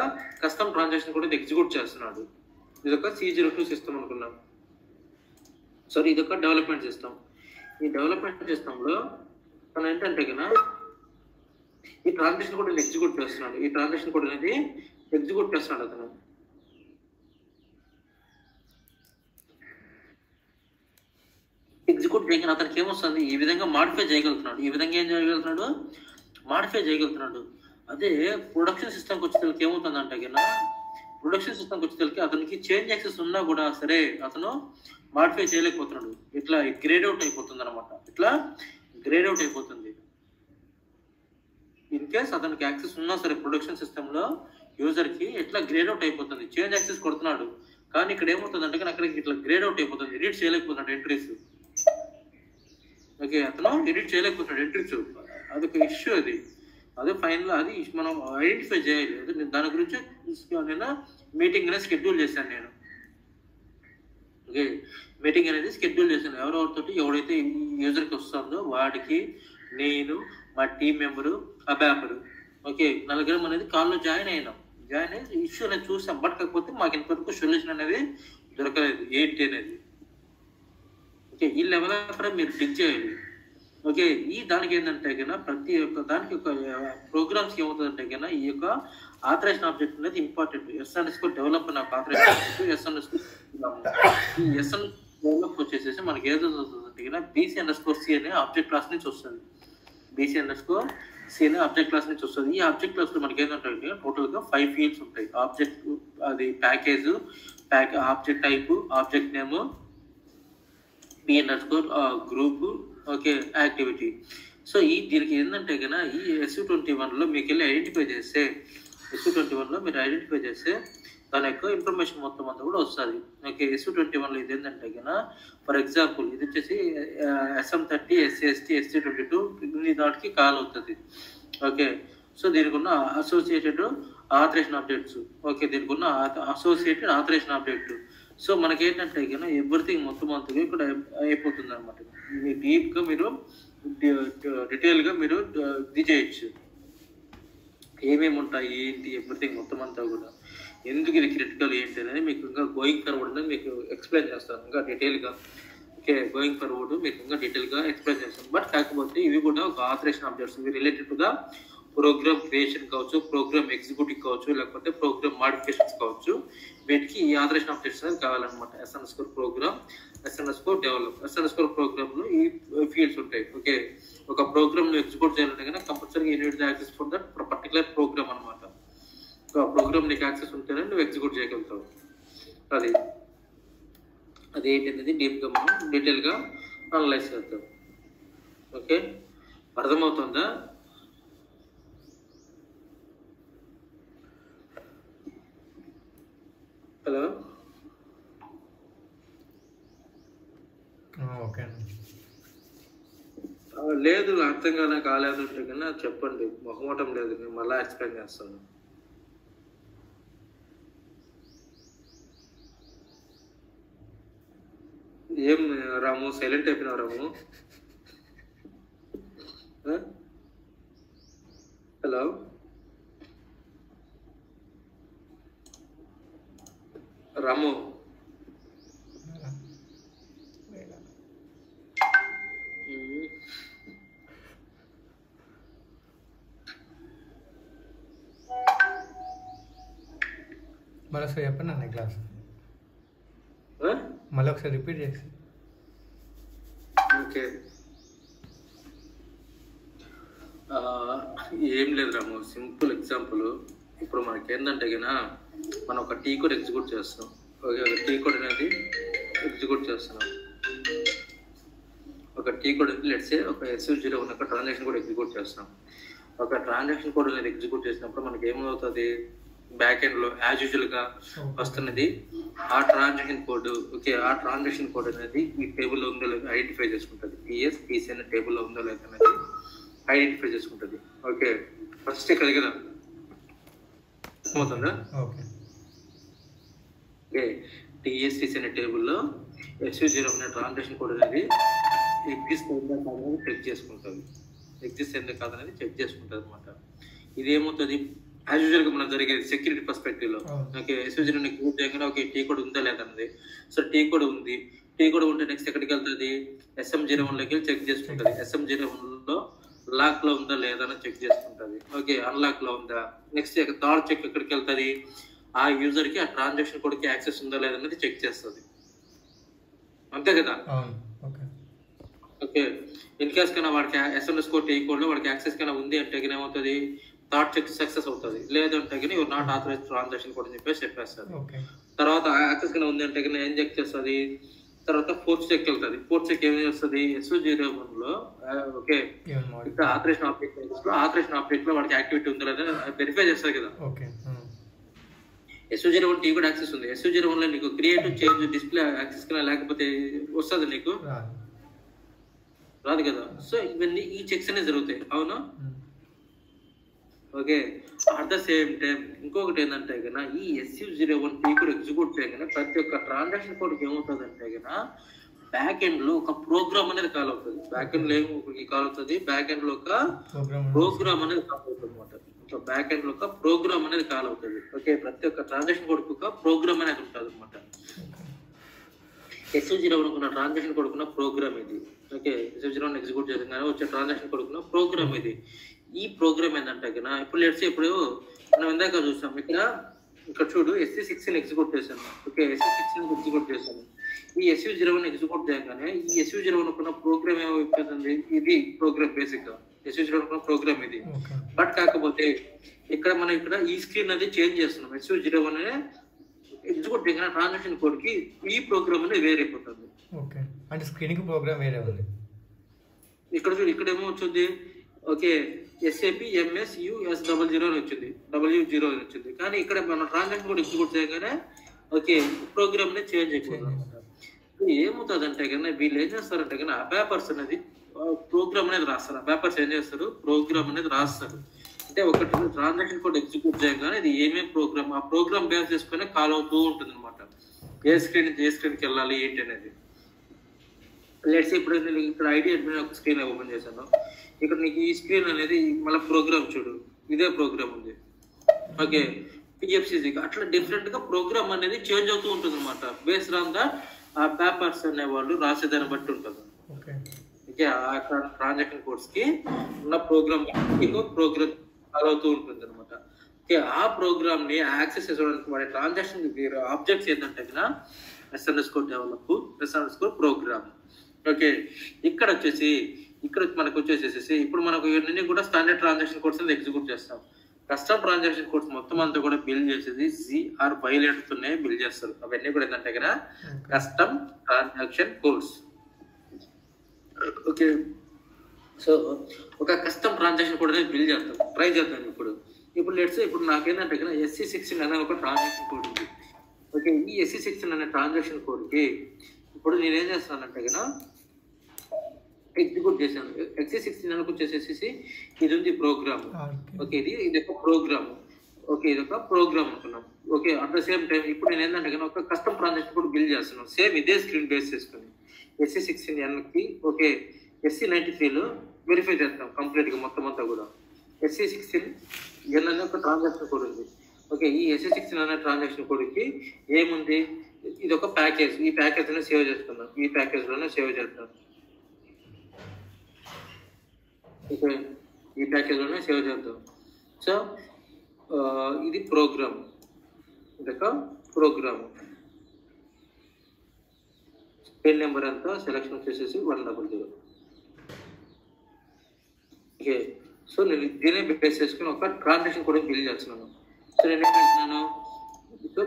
కస్టమ్ ట్రాన్సాక్షన్ కోడ్ ఎగ్జిక్యూట్ చేస్తున్నాడు. ఇది ఒక C02 సిస్టమ్ అనుకున్నాం. సారీ, ఇది ఒక డెవలప్మెంట్ సిస్టమ్. ఈ డెవలప్మెంట్ సిస్టంలో తను ఏంటంటే కదా ఈ ట్రాన్సాక్షన్ కోడ్ ఎగ్జిక్యూట్ చేస్తున్నాడు. ఈ ట్రాన్సాక్షన్ కోడ్ అనేది ఎగ్జిక్యూట్ చేస్తున్నాడు అతను. ఎగ్జిక్యూట్ చేయగానే అతనికి ఏమొస్తుంది, ఈ విధంగా మాడిఫై చేయగలుగుతున్నాడు. ఈ విధంగా ఏం చేయగలుగుతున్నాడు, మాడిఫై చేయగలుగుతున్నాడు. అదే ప్రొడక్షన్ సిస్టమ్కి వచ్చేసరికి ఏమవుతుందంటే కన్నా ప్రొడక్షన్ సిస్టమ్కి వచ్చేసరికి అతనికి చేంజ్ యాక్సెస్ ఉన్నా కూడా సరే అతను మాడిఫై చేయలేకపోతున్నాడు. ఇట్లా గ్రేడ్ అవుట్ అయిపోతుంది అనమాట. ఇట్లా గ్రేడ్ అవుట్ అయిపోతుంది. ఇన్ కేస్ అతనికి యాక్సెస్ ఉన్నా సరే ప్రొడక్షన్ సిస్టంలో యూజర్కి ఎట్లా గ్రేడ్ అవుట్ అయిపోతుంది. చేంజ్ యాక్సెస్ కొడుతున్నాడు కానీ ఇక్కడ ఏమవుతుంది అంటే అక్కడికి ఇట్లా గ్రేడ్ అవుట్ అయిపోతుంది. ఎడిట్ చేయలేకపోతున్నాడు ఎంట్రీస్. ఓకే, అతను ఎడిట్ చేయలేకపోతున్నాడు ఎంట్రీస్. అదొక ఇష్యూ. అదే ఫైనల్ అది మనం ఐడెంటిఫై చేయాలి. అదే దాని గురించి నేను మీటింగ్ అనేది షెడ్యూల్ చేశాను నేను. ఓకే, మీటింగ్ అనేది షెడ్యూల్ చేశాను. ఎవరెవరితో ఎవడైతే యూజర్కి వస్తుందో వాడికి నేను, మా టీం మెంబరు, అబాపరు, ఓకే నలుగురం అనేది కాల్లో జాయిన్ అయినాం. జాయిన్ అయ్యి ఇష్యూ అనేది చూసాం. బట్ కాకపోతే మాకు ఇంతవరకు సొల్యూషన్ అనేది దొరకలేదు ఏంటి అనేది. ఓకే, ఈ లెవెల్ అక్కడ మీరు టిక్ చేయాలి. ఓకే, ఈ దానికి ఏంటంటే కన్నా ప్రతి ఒక్క దానికి ఒక ప్రోగ్రామ్స్కి ఏమవుతుందంటే కన్నా ఈ యొక్క ఆథరైజేషన్ ఆబ్జెక్ట్ అనేది ఇంపార్టెంట్. S__ డెవలప్ అనే ఆథరైజేషన్ S__ ఈ S__ డెవలప్ వచ్చేసేసి మనకి ఏదో వస్తుందంటే కన్నా BC_C అనే ఆబ్జెక్ట్ క్లాస్ నుంచి వస్తుంది. BC_C అనే ఆబ్జెక్ట్ క్లాస్ నుంచి వస్తుంది. ఈ ఆబ్జెక్ట్ క్లాస్ లో మనకి ఏంటంటే టోటల్గా 5 ఫీల్డ్స్ ఉంటాయి. ఆబ్జెక్ట్, అది package, object type, object name, P__ group, okay activity. So దీనికి ఏంటంటే కన్నా ఈ SU21లో మీకు వెళ్ళి ఐడెంటిఫై చేస్తే SU21లో మీరు ఐడెంటిఫై చేస్తే దాని యొక్క ఇన్ఫర్మేషన్ మొత్తం అంతా కూడా వస్తుంది. ఓకే, SU21లో ఇది ఏంటంటే కన్నా ఫర్ ఎగ్జాంపుల్ ఇది వచ్చేసి SM30, SC/ST, SC22 దానికి కాల్ అవుతుంది. ఓకే, సో దీనికి ఉన్న అసోసియేటెడ్ ఆథరైజేషన్ అప్డేట్స్. ఓకే, దీనికి ఉన్న అసోసియేటెడ్ ఆథరైజేషన్ అప్డేట్. సో మనకి ఏంటంటే కన్నా ఎవ్రీథింగ్ మొత్తం అంతా ఇక్కడ అయిపోతుంది అనమాట. మీ డీప్గా మీరు డీటెయిల్గా మీరు ఇది చేయొచ్చు. ఏమేమి ఉంటాయి ఏంటి ఎవ్రీథింగ్ మొత్తం అంతా కూడా ఎందుకు ఇది క్రిటికల్ ఏంటి అనేది మీకు ఇంకా గోయింగ్ ఫార్వర్డ్ అనేది మీకు ఎక్స్ప్లెయిన్ చేస్తాను ఇంకా డీటెయిల్గా. ఓకే, గోయింగ్ ఫార్వర్డ్ మీకు ఇంకా డీటెయిల్గా ఎక్స్ప్లెయిన్ చేస్తాను. బట్ కాకపోతే ఇవి కూడా ఒక ఆథరైజేషన్ అప్డేట్స్ ఇవి related to the program creation కావచ్చు, ప్రోగ్రామ్ ఎగ్జిక్యూటివ్ కావచ్చు, లేకపోతే ప్రోగ్రామ్ మాడిఫికేషన్స్ కావచ్చు. వీటికి ఈ ఆథరైజేషన్ అప్డేట్స్ అనేది కావాలన్నమాట. S__ program, S__ develop, S__ ప్రోగ్రామ్లో ఈ ఫీల్డ్స్ ఉంటాయి. ఓకే, ఒక ప్రోగ్రామ్ ఎగ్జిక్యూట్ చేయాలంటే కనుక కంపల్సరీగా you need the access for that particular program అనమాట. సో ఆ ప్రోగ్రామ్ నీకు యాక్సెస్ ఉంటేనే నువ్వు ఎగ్జిక్యూట్ చేయగలుగుతావు. అది ఏంటి అనేది డీప్గా మనం డీటెయిల్గా అనలైజ్ చేద్దాం. ఓకే, అర్థమవుతుందా? Hello, okay. లేదు అర్థం కాలేదు అంటే కన్నా చెప్పండి, మొహమాటం లేదు, నేను మళ్ళీ ఎక్స్ప్లెయిన్ చేస్తాను. ఏం రాము సైలెంట్ అయిపోయినావు రాము? హలో, రాము మళ్ళీ ఒకసారి చెప్పండి అన్న క్లాస్. మళ్ళీ ఒకసారి రిపీట్ చేసి. ఓకే, ఏం లేదు రాము, సింపుల్ ఎగ్జాంపుల్. ఇప్పుడు మనకి ఏంటంటే గినా మనం ఒక టీ కోడ్ ఎగ్జిక్యూట్ చేస్తున్నాం. ఓకే, ఒక టీ కోడ్ అనేది ఎగ్జిక్యూట్ చేస్తున్నాం. ఒక టీ కోడ్ లెట్స్ సే ఒక SU0 ఉన్న ఒక ట్రాన్సాక్షన్ కోడ్ ఎగ్జిక్యూట్ చేస్తున్నాం. ఒక ట్రాన్సాక్షన్ కోడ్ అనేది ఎగ్జిక్యూట్ చేసినప్పుడు మనకి ఏమవుతుంది, బ్యాక్ ఎండ్ లో యాజ్ యూజువల్ గా వస్తున్నది ఆ ట్రాన్సాక్షన్ కోడ్. ఓకే, ఆ ట్రాన్సాక్షన్ కోడ్ అనేది ఈ టేబుల్లో ఉందో లేదో ఐడెంటిఫై చేసుకుంటుంది. PC అనే టేబుల్లో ఉందో లేదో అనేది ఐడెంటిఫై చేసుకుంటుంది. ఓకే, ఫస్ట్ ఇక్కడ కదా అవుతుందా? ఓకే, TSPC అనే టేబుల్లో SU0 అనే ట్రాన్సాక్షన్ కోడ్ అనేది ఎగ్జిస్ట్ అయిందా కాదనేది చెక్ చేసుకుంటుంది. ఎగ్జిస్ట్ అయిందా కాదనేది చెక్ చేసుకుంటుంది అనమాట. ఇది ఏమవుతుంది, యాజ్ యూజువల్ గా మనం జరిగేది సెక్యూరిటీ పర్స్పెక్టివ్ లో. ఓకే, SU0 క్రియేట్ చేయగానే ఓకే టీ కోడ్ ఉందా లేదన్నది. సో టీ కోడ్ ఉంది, టీ కోడ్ ఉంటే నెక్స్ట్ ఎక్కడికి వెళ్తుంది, SM01 లోకి వెళ్ళి చెక్ చేసుకుంటుంది. SM01 లో లాక్ లో ఉందా లేదా అని చెక్ చేసుకుంటుంది. ఓకే, అన్లాక్ లో ఉందా. నెక్స్ట్ థర్డ్ చెక్ ఎక్కడికి వెళ్తుంది, ఆ యూజర్ కి ఆ ట్రాన్సాక్షన్ కోడ్ కి యాక్సెస్ ఉందా లేదన్నది చెక్ చేస్తుంది. అంతే కదా? ఓకే, ఇన్ కేస్ కన్నా వాడికి SMS టీ కోడ్ లో వాడికి యాక్సెస్ కన్నా ఉంది అంటే ఏమవుతుంది, థర్డ్ చెక్ సక్సెస్ అవుతుంది. లేదంటే your not authorize transaction code అని చెప్పేస్తుంది. తర్వాత యాక్సెస్ కన్నా ఉంది అంటే ఏం చెక్ చేస్తుంది, తర్వాత ఫోర్త్ చెక్ వెళ్తుంది. ఫోర్త్ చెక్ ఏం చేస్తుంది, SU01 లో ఓకే ఇక్కడ ఆపరేషన్ ఆబ్జెక్ట్ లో వాడికి యాక్టివిటీ ఉందా లేదా వెరిఫై చేస్తారు కదా. SU01 టీ కోడ్ యాక్సెస్ ఉంది. SU01 లో నీకు క్రియేటివ్ చేంజ్ డిస్ప్లే యాక్సెస్ కన్నా లేకపోతే వస్తుంది, నీకు రాదు కదా. సో ఇవన్నీ ఈ చెక్స్ అనేది జరుగుతాయి, అవునా? Okay, at the same time ఇంకొకటి ఏంటంటే కన్నా ఈ SU01 టీ కోడ్ ఎగ్జిక్యూట్ చేయగానే ప్రతి ఒక్క ట్రాన్సాక్షన్ కోడ్ ఏమవుతుంది అంటే కన్నా బ్యాక్ ఎండ్ లో ఒక ప్రోగ్రామ్ అనేది కాల్ అవుతుంది. బ్యాక్ ఎండ్ లో ఏమి కాల్ అవుతుంది, బ్యాక్ ఎండ్ లో ఒక ప్రోగ్రామ్ అనేది కాల్ అవుతుంది అనమాట. బ్యాక్ ఎండ్ లో ఒక ప్రోగ్రామ్ అనేది కాల్ అవుతుంది. ఓకే, ప్రతి ఒక్క ట్రాన్సాక్షన్ కోడ్ ఒక ప్రోగ్రామ్ అనేది ఉంటుంది అనమాట. SU01 ఉన్న ట్రాన్సాక్షన్ కొడుకున్న ప్రోగ్రామ్ ఇది. ఓకే, SU01 ఎగ్జిక్యూట్ చేయగానే వచ్చే ట్రాన్సాక్షన్ కొడుకున్న ప్రోగ్రామ్ ఇది. ఈ ప్రోగ్రామ్ ఏంటంటే కదా ఇప్పుడు లెట్స్ ఇప్పుడు మనం ఇందాక చూసాం, ఇక్కడ చూడు SC16 ఎగ్జిక్యూట్ చేశాను. ఓకే, SC16 ఎగ్జిక్యూట్ చేశాను. ఈ SU01 ఎగ్జిక్యూట్ చేయగానే ఈ SU01 ఉన్న ప్రోగ్రామ్ ఏమైపోతుంది, ఇది ప్రోగ్రామ్ బేసిక్ గా SU01 ఉన్న ప్రోగ్రామ్ ఇది. బట్ కాకపోతే ఇక్కడ ఈ స్క్రీన్ అది చేంజ్ చేస్తున్నాం. SU01 ఎగ్జిక్యూట్ చేయగానే ట్రాన్సాక్షన్ కోడ్ కి ఈ ప్రోగ్రామ్ అనేది వేరైపోతుంది. ఓకే, అంటే స్క్రీన్ కి ప్రోగ్రామ్ వేరే ఉంది. ఇక్కడ చూడు, ఇక్కడ ఏమో వచ్చింది, ఓకే SAP MSUS00 అని వచ్చింది, W0 అని వచ్చింది. కానీ ఇక్కడ మన ట్రాన్సాక్షన్ కూడా ఎగ్జిక్యూట్ చేయగానే ఓకే ప్రోగ్రామ్ అనేది చేంజ్ అయిపోతుంది అనమాట. ఏమవుతుంది అంటే కన్నా వీళ్ళు ఏం చేస్తారంటే కన్నా అబాపర్స్ అనేది ప్రోగ్రామ్ అనేది రాస్తారు. అబాపర్స్ ఏం చేస్తారు, ప్రోగ్రామ్ అనేది రాస్తారు. అంటే ఒకటి ట్రాన్సాక్షన్ కోడ్ ఎగ్జిక్యూట్ చేయగానే ఇది ఏమేమి ప్రోగ్రామ్, ఆ ప్రోగ్రామ్ బేస్ చేసుకుని కాల్ అవుతూ ఉంటుంది అనమాట. ఏ స్క్రీన్కి వెళ్ళాలి ఏంటి అనేది. లెట్స్ ఇప్పుడు నేను ఇక్కడ ఐడి అడ్మిన్ ఒక స్క్రీన్ ఓపెన్ చేశాను. ఇక్కడ నీకు ఈ స్క్రీన్ అనేది మళ్ళీ ప్రోగ్రామ్ చూడు, ఇదే ప్రోగ్రామ్ ఉంది. ఓకే, PFCC అట్లా డిఫరెంట్ గా ప్రోగ్రామ్ అనేది చేంజ్ అవుతూ ఉంటుంది అనమాట. బేస్డ్ ఆన్ ద ఆ పేపర్స్ అనే వాళ్ళు రాసేదాన్ని బట్టి ఉంటుంది. ఓకే, ఆ ట్రాన్సాక్షన్ కోడ్స్ కి ఉన్న ప్రోగ్రామ్ ఫాలో అవుతూ ఉంటుంది అనమాట. ఓకే, ఆ ప్రోగ్రామ్ ని యాక్సెస్ చేసుకోవడానికి వాడే ట్రాన్సాక్షన్ ఆబ్జెక్ట్స్ ఏంటంటే S_డెవలప్ ప్రోగ్రామ్. ఓకే, ఇక్కడ మనకు వచ్చేసేసి ఇప్పుడు మనకు ఇవన్నీ కూడా స్టాండర్డ్ ట్రాన్సాక్షన్ కోడ్స్ అనేది ఎగ్జిక్యూట్ చేస్తాం. కస్టమ్ ట్రాన్సాక్షన్ కోడ్స్ మొత్తం అంతా కూడా బిల్డ్ చేసేది CR వైలేట్తోనే బిల్డ్ చేస్తారు. అవన్నీ కూడా ఏంటంటే కదా custom transaction codes. Okay, so ఒక కస్టమ్ ట్రాన్సాక్షన్ కోడ్ అనేది బిల్డ్ చేస్తాం. ట్రై చేద్దాం. ఇప్పుడు లెట్స్ ఇప్పుడు నాకేంటంటే కదా SC16 అనే ఒక ట్రాన్సాక్షన్ కోడ్ ఉంది. ఓకే, ఈ SC16 అనే ట్రాన్సాక్షన్ కోడ్కి ఇప్పుడు నేనేం చేస్తానంటే కదా ఎగ్జిక్యూట్ చేశాను. SC16 అనుకు వచ్చేసేసి ఇది ఉంది ప్రోగ్రామ్. ఓకే, ఇది ఒక ప్రోగ్రామ్. ఓకే, ఇది ఒక ప్రోగ్రామ్ అనుకున్నాం. Okay, at the same time ఇప్పుడు నేను ఏంటంటే కదా ఒక కస్టమ్ ట్రాన్సాక్షన్ కోడ్ బిల్డ్ చేస్తున్నాను. సేమ్ ఇదే స్క్రీన్ బేస్ చేసుకుని SC16కి ఓకే SC93లో వెరిఫై చేస్తాం కంప్లీట్ గా మొత్తం అంతా కూడా. SC16 అనే ఒక ట్రాన్సాక్షన్ కోడ్ ఉంది. ఓకే, ఈ SC16 అనే ట్రాన్సాక్షన్ కోడ్కి ఏముంది, ఇది ఒక ప్యాకేజ్. ఈ ప్యాకేజ్ లోనే సేవ్ చేసుకున్నాం. ఈ ప్యాకేజ్ లోనే సేవ్ చేస్తాం. ఓకే, ఈ ప్యాకేజ్ లోనే సేవ్ చేద్దాం. సో ఇది ప్రోగ్రామ్, ఇదొక ప్రోగ్రామ్. పేజ్ నెంబర్ అంతా సెలెక్షన్ వచ్చేసేసి 100. ఓకే, సో నేను దీనే బేస్ చేసుకుని ఒక ట్రాన్సాక్షన్ కూడా బిల్ చేస్తున్నాను. సో నేను ఏం పెడుతున్నాను, సో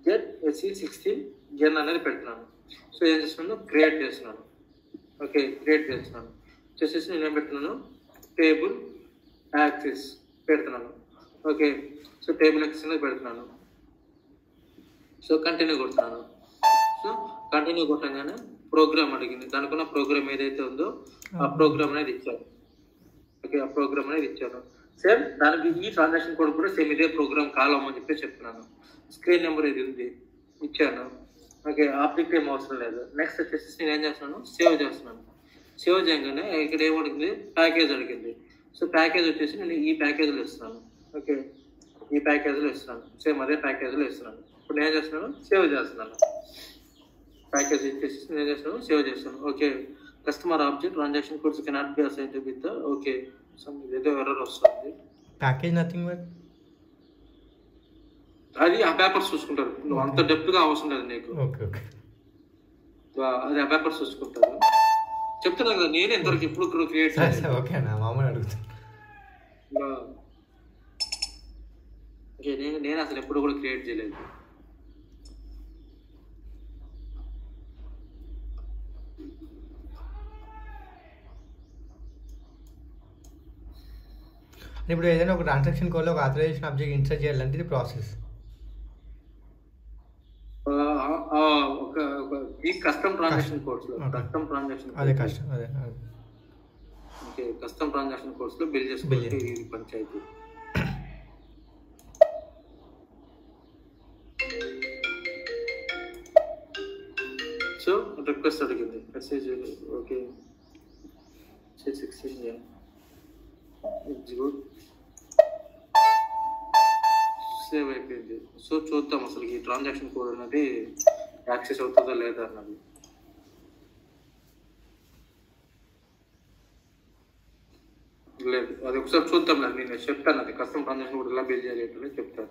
ZSE16 జన్ అనేది పెడుతున్నాను. సో ఏం చేస్తున్నాను, క్రియేట్ చేస్తున్నాను. ఓకే, క్రియేట్ చేస్తున్నాను. చేసేసి నేను ఏం పెడుతున్నాను, టేబుల్ యాక్సెస్ పెడుతున్నాను. ఓకే, సో టేబుల్ యాక్సెస్ అనేది పెడుతున్నాను. సో కంటిన్యూ కొడుతున్నాను. సో కంటిన్యూ కొట్టగానే ప్రోగ్రామ్ అడిగింది. దానికున్న ప్రోగ్రామ్ ఏదైతే ఉందో ఆ ప్రోగ్రామ్ అనేది ఇచ్చాను. ఓకే, ఆ ప్రోగ్రామ్ అనేది ఇచ్చాను. సేమ్ దానికి ఈ ట్రాన్సాక్షన్ కోడ్ కూడా సేమ్ ఇదే ప్రోగ్రామ్ కాలం అని చెప్పి చెప్తున్నాను. స్క్రీన్ నెంబర్ ఇది ఉంది, ఇచ్చాను. ఓకే, ఆబ్జెక్ట్ ఏం అవసరం లేదు. నెక్స్ట్ వచ్చేసి నేను ఏం చేస్తున్నాను, సేవ్ చేస్తున్నాను. సేవ్ చేయగానే ఇక్కడ ఏమడిగింది, ప్యాకేజ్ అడిగింది. సో ప్యాకేజ్ వచ్చేసి నేను ఈ ప్యాకేజ్లో ఇస్తున్నాను. ఓకే, ఈ ప్యాకేజ్లో ఇస్తున్నాను. సేమ్ అదే ప్యాకేజ్లో ఇస్తున్నాను. ఇప్పుడు నేను ఏం చేస్తున్నాను, సేవ్ చేస్తున్నాను. ప్యాకేజ్ ఇచ్చేసి నేను ఏం చేస్తున్నాను, సేవ్ చేస్తాను. Okay, customer object transaction codes cannot be assigned with. Okay, some ఏదో ఎర్రర్ వస్తుంది. ప్యాకేజ్ నథింగ్ బట్ అది ఆ పేపర్స్ చూసుకుంటారు. నువ్వు అంత డెప్త్ గా అవసరం లేదు నీకు. అది ఆ పేపర్స్ చూసుకుంటారు. చెప్తున్నాను కదా, నేను ఎంతవరకు ఎప్పుడు క్రియేట్ నేను అసలు ఎప్పుడు కూడా క్రియేట్ చేయలేదు. ఇప్పుడు ఏదైనా ఒక ట్రాన్సాక్షన్ కోడ్లో ఒక ఆథరైజేషన్ ఆబ్జెక్ట్ ఇన్సర్ట్ చేయాలంటే ఇది ప్రాసెస్. ఈ కస్టమ్ ట్రాన్సాక్షన్ కోడ్స్ లో కస్టమ్ ట్రాన్సాక్షన్ అదే కష్టం. అదే ఓకే, కస్టమ్ ట్రాన్సాక్షన్ కోడ్స్ లో బిల్ చేసుకోవాలి ఈ పంచాయతీ. సో రిక్వెస్ట్ అడిగింది, మెసేజ్. ఓకే, 16 ఎగ్జిక్యూట్, సేవ్ అయిపోయింది. సో చూద్దాం అసలు ఈ ట్రాన్సాక్షన్ కోడ్ అనేది యాక్సెస్ అవుతుందా లేదా అన్నది. లేదు, అది ఒకసారి చూద్దాం. నేను చెప్తాను, అది కస్టమ్ ట్రాన్సాక్షన్ కోడ్ ఎలా బిల్ చేయాలి చెప్తాను.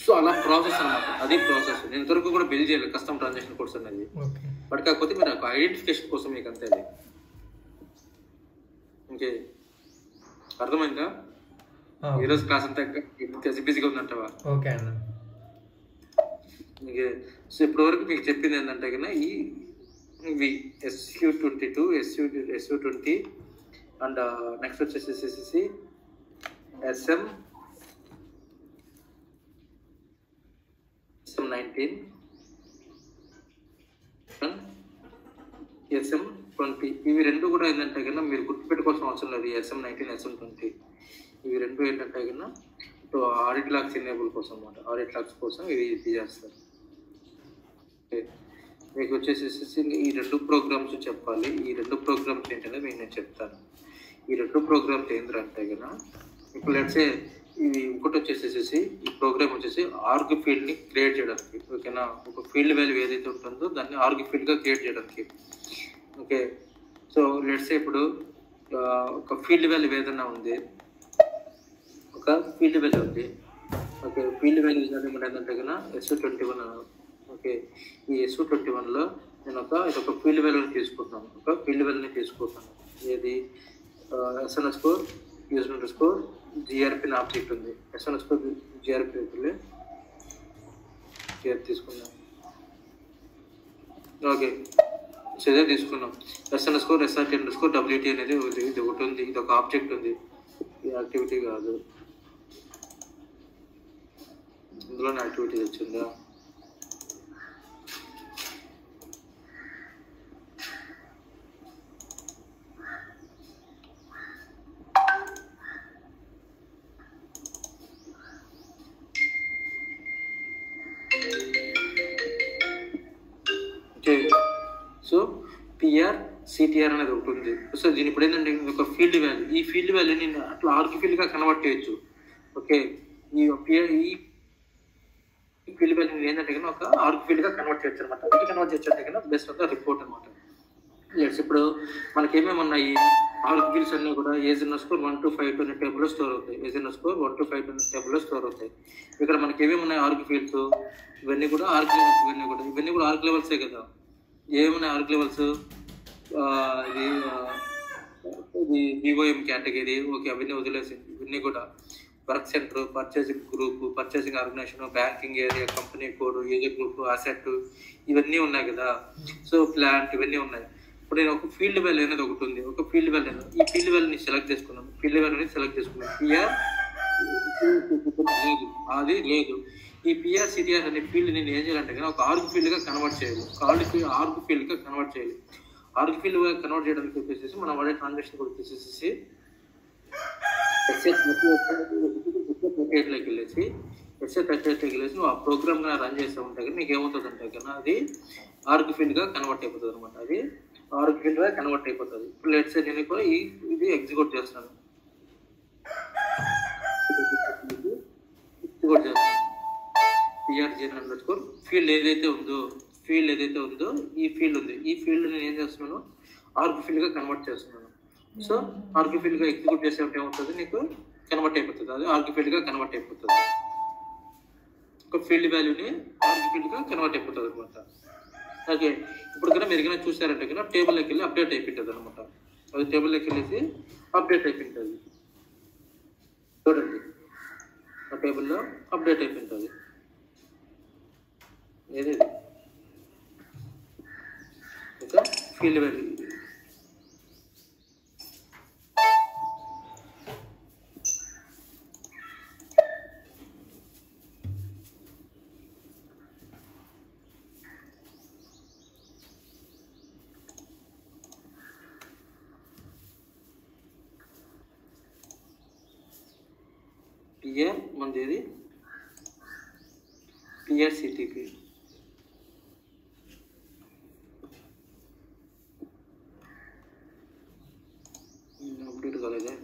సో అలా ప్రాసెస్ అన్నమాట, అది ప్రాసెస్. నేను ఇంతవరకు కూడా బిల్ చేయలేదు కస్టమ్ ట్రాన్సాక్షన్ కోడ్స్ అనేది. బట్ కాకపోతే మీరు ఐడెంటిఫికేషన్ కోసం మీకు అంతే. అది ఓకే, అర్థమైందా? ఈరోజు క్లాస్ అంతా బిజీగా ఉందంటావా? ఓకే అన్న. సో ఇప్పటి వరకు మీకు చెప్పింది ఏంటంటే కన్నా ఇవి SU22, SU20 అండ్ నెక్స్ట్ వచ్చేసి SM19 అండ్ SM20. ఇవి రెండు కూడా ఏంటంటే కన్నా మీరు గుర్తుపెట్టుకోవాల్సిన అవసరం లేదు. SM19, SM20 ఇవి రెండు ఏంటంటే కన్నా ఆడిట్ లాక్స్ ఎనేబుల్ కోసం అన్నమాట. ఆడిట్ లాక్స్ కోసం ఇది చేస్తారు. మీకు వచ్చేసి ఈ రెండు ప్రోగ్రామ్స్ చెప్పాలి. ఈ రెండు ప్రోగ్రామ్స్ ఏంటనేది మీకు నేను చెప్తాను. ఈ రెండు ప్రోగ్రామ్స్ ఏంటంటే కన్నా ఇప్పుడు లెట్సే ఇది ఇంకోటి వచ్చేసేసి ఈ ప్రోగ్రామ్ వచ్చేసి ఆర్గ్ ఫీల్డ్ని క్రియేట్ చేయడానికి. ఓకేనా, ఒక ఫీల్డ్ వాల్యూ ఏదైతే ఉంటుందో దాన్ని ఆర్గ్ ఫీల్డ్గా క్రియేట్ చేయడానికి. ఓకే, సో లెట్సే ఇప్పుడు ఒక ఫీల్డ్ వాల్యూ ఏదైనా ఉంది, ఒక ఫీల్డ్ వాల్యూ ఉంది. ఓకే, ఫీల్డ్ వాల్యూ ఏంటంటే కన్నా SU21. ఓకే, ఈ SU21లో నేను ఒక ఫీల్డ్ వాల్యూని తీసుకుంటున్నాను. ఒక ఫీల్డ్ వాల్యూని తీసుకుంటాను. ఏది SN_use_grp ఆబ్జెక్ట్ ఉంది. SN_grp తీసుకున్నాం. ఓకే, సో ఇదే తీసుకున్నాం. SN_SRT_WT అనేది ఇది ఒకటి ఉంది. ఇది ఒక ఆబ్జెక్ట్ ఉంది, ఈ యాక్టివిటీ కాదు. ఇందులోనే యాక్టివిటీ వచ్చిందా? సో CTR అనేది ఒకటి ఉంది. సో దీని ఇప్పుడు ఏంటంటే ఒక ఫీల్డ్ వాల్యూ, ఈ ఫీల్డ్ వాల్యూని అట్లా ఆర్గ్ ఫీల్డ్గా కన్వర్ట్ చేయొచ్చు. ఓకే, ఈ ఫీల్డ్ వాల్యూ ఏంటంటే కన్నా ఒక ఆర్గ్ ఫీల్డ్గా కన్వర్ట్ చేయొచ్చు అనమాట. అది కన్వర్ట్ చేయొచ్చు అంటే కన్నా బెస్ట్ ఆఫ్ ద రిపోర్ట్ అనమాట. లెట్స్ ఇప్పుడు మనకి ఏమేమి ఉన్నాయి, ఆర్గ్ ఫీల్డ్స్ అన్నీ కూడా AS_1 to 5 అనే టేబుల్లో స్టోర్ అవుతాయి. AS_1 to 5 అనే టేబుల్లో స్టోర్ అవుతాయి. ఇక్కడ మనకి ఏమేమి ఉన్నాయి ఆర్గ్ ఫీల్డ్స్, ఇవన్నీ కూడా ఆర్గ్ లెవెల్స్. ఇవన్నీ కూడా ఆర్గ్ లెవెల్సే కదా. ఏమున్నాయి ఆర్గ్ లెవెల్స్? ఇది ఇది వివోఎం కేటగిరీ, ఓకే అవన్నీ వదిలేసి ఇవన్నీ కూడా work center, purchasing group, purchasing organization, banking area, company code, user group, asset ఇవన్నీ ఉన్నాయి కదా. సో ప్లాంట్ ఇవన్నీ ఉన్నాయి. ఇప్పుడు నేను ఒక ఫీల్డ్ వాల్యూ అనేది ఒకటి ఉంది. ఒక ఫీల్డ్ వాల్యూ, ఈ ఫీల్డ్ వాల్యూని సెలెక్ట్ చేసుకున్నాను. ఫీల్డ్ వాల్యూని సెలెక్ట్ చేసుకున్నాను. పిఆర్ లేదు, అది లేదు. ఈ పిఆర్ సిటిఆర్ అనే ఫీల్డ్ నేను ఏం చేయాలంటే కానీ ఒక ఆర్గ్ ఫీల్డ్ గా కన్వర్ట్ చేయాలి. ఆర్గ్ ఫీల్డ్ గా కన్వర్ట్ చేయాలి. ఆర్గ్ ఫీల్డ్ గా కన్వర్ట్ చేయడానికి వచ్చేసి మనం వాడే ట్రాన్సాక్షన్ కూడా వచ్చేసేసి లోకి వెళ్ళేసి నువ్వు ఆ ప్రోగ్రామ్ గా రన్ చేస్తూ ఉంటే కానీ నీకు ఏమవుతుంది అంటే కన్నా అది ఆర్గ్ ఫీల్డ్ గా కన్వర్ట్ అయిపోతుంది అనమాట. అది ఆర్గ్ ఫీల్డ్ గా కన్వర్ట్ అయిపోతుంది. ఇప్పుడు లెట్స్ సే నేను కూడా ఇది ఎగ్జిక్యూట్ చేస్తాను. ఫీల్డ్ ఏదైతే ఉందో ఈ ఫీల్డ్ ఉంది. ఈ ఫీల్డ్ నేను ఏం చేస్తున్నాను, ఆర్గ్ ఫీల్డ్ గా కన్వర్ట్ చేస్తున్నాను. సో ఆర్గ్ ఫీల్డ్ గా ఎగ్జిక్యూట్ చేసేటప్పుడు ఏమవుతుంది, నీకు కన్వర్ట్ అయిపోతుంది. అది ఆర్గ్ ఫీల్డ్ గా కన్వర్ట్ అయిపోతుంది. ఒక ఫీల్డ్ వాల్యూని ఆర్గ్ ఫీల్డ్ గా కన్వర్ట్ అయిపోతుంది అనమాట. ఓకే, ఇప్పుడు కన్నా మీరు కన్నా చూసారంటే కన్నా టేబుల్లోకి వెళ్ళి అప్డేట్ అయిపోతుంది అనమాట. అది టేబుల్లోకి వెళ్ళేసి అప్డేట్ అయిపోతుంది. చూడండి, ఆ టేబుల్లో అప్డేట్ అయిపోతుంది. ఏది ఇంకా ఫీల్డ్ వాల్యూ పిఆర్ మనది ఏది పిఆర్సిటిపి. అప్డేట్ కాలేదా?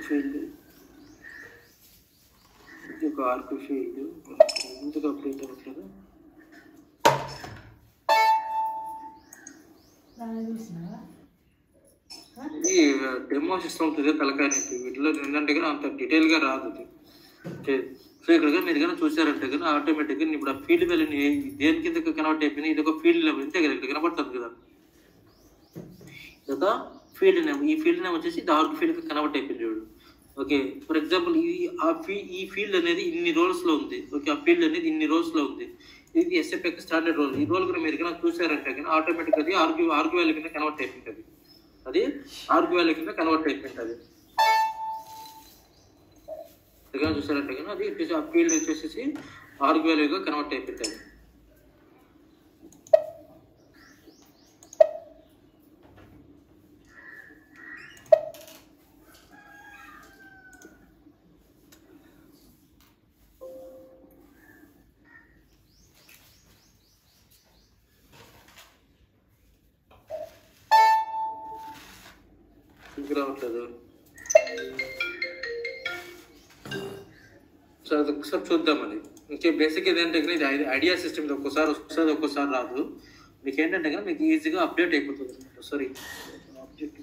ఫీల్డ్ ఒక ఆర్క్ ఫీల్డ్ ఎందుకు అప్డేట్ అవ్వట్లేదు? ఈ డెమో సిస్టమ్ ఉంటుంది తలకాయనట్టు. వీటిలో ఏంటంటే కానీ అంత డీటెయిల్గా రాదు. సో ఇక్కడ మీరు కానీ చూసారంటే కానీ ఆటోమేటిక్గా ఇప్పుడు ఆ ఫీల్డ్ వాల్యూని దేని కింద కన్వర్ట్ అయిపోయింది. ఇది ఒక ఫీల్డ్ లెవెల్ ఇంతే కదా, ఇక్కడ కనబడుతుంది కదా. ఇదొక ఫీల్డ్ నేమ్. ఈ ఫీల్డ్ నేమ్ వచ్చేసి ఇది ఆర్గ్ ఫీల్డ్కి కన్వర్ట్ అయిపోయింది చూడు. ఓకే, ఫర్ ఎగ్జాంపుల్ ఈ ఫీల్డ్ అనేది ఇన్ని రోల్స్లో ఉంది. ఓకే, ఆ ఫీల్డ్ అనేది ఇన్ని రోల్స్లో ఉంది. ఇది ఎస్ఎఫ్ యొక్క స్టాండర్డ్ రోల్. ఈ రోల్ కూడా మీరు కన్నా చూసారంటే కానీ ఆటోమేటిక్ అది ఆర్గ్ వాల్యూ కింద కన్వర్ట్ అయిపోయింటుంది. అది ఆర్గ్ వాల్యూ కింద కన్వర్ట్ అయిపోయింటుంది. చూసారంటే కానీ అది ఆ ఫీల్డ్ వచ్చేసి ఆర్గ్ వాల్యూగా కన్వర్ట్ అయిపోయింటుంది. రావట్లేదు. సో అది ఒకసారి చూద్దామని. ఇంకే బేసిక్ ఏంటంటే ఇది ఐడియా సిస్టమ్ ఒక్కోసారి వస్తుంది, ఒక్కోసారి రాదు. మీకు ఏంటంటే కదా మీకు ఈజీగా అప్డేట్ అయిపోతుంది అనమాట. సారీ, ఆబ్జెక్ట్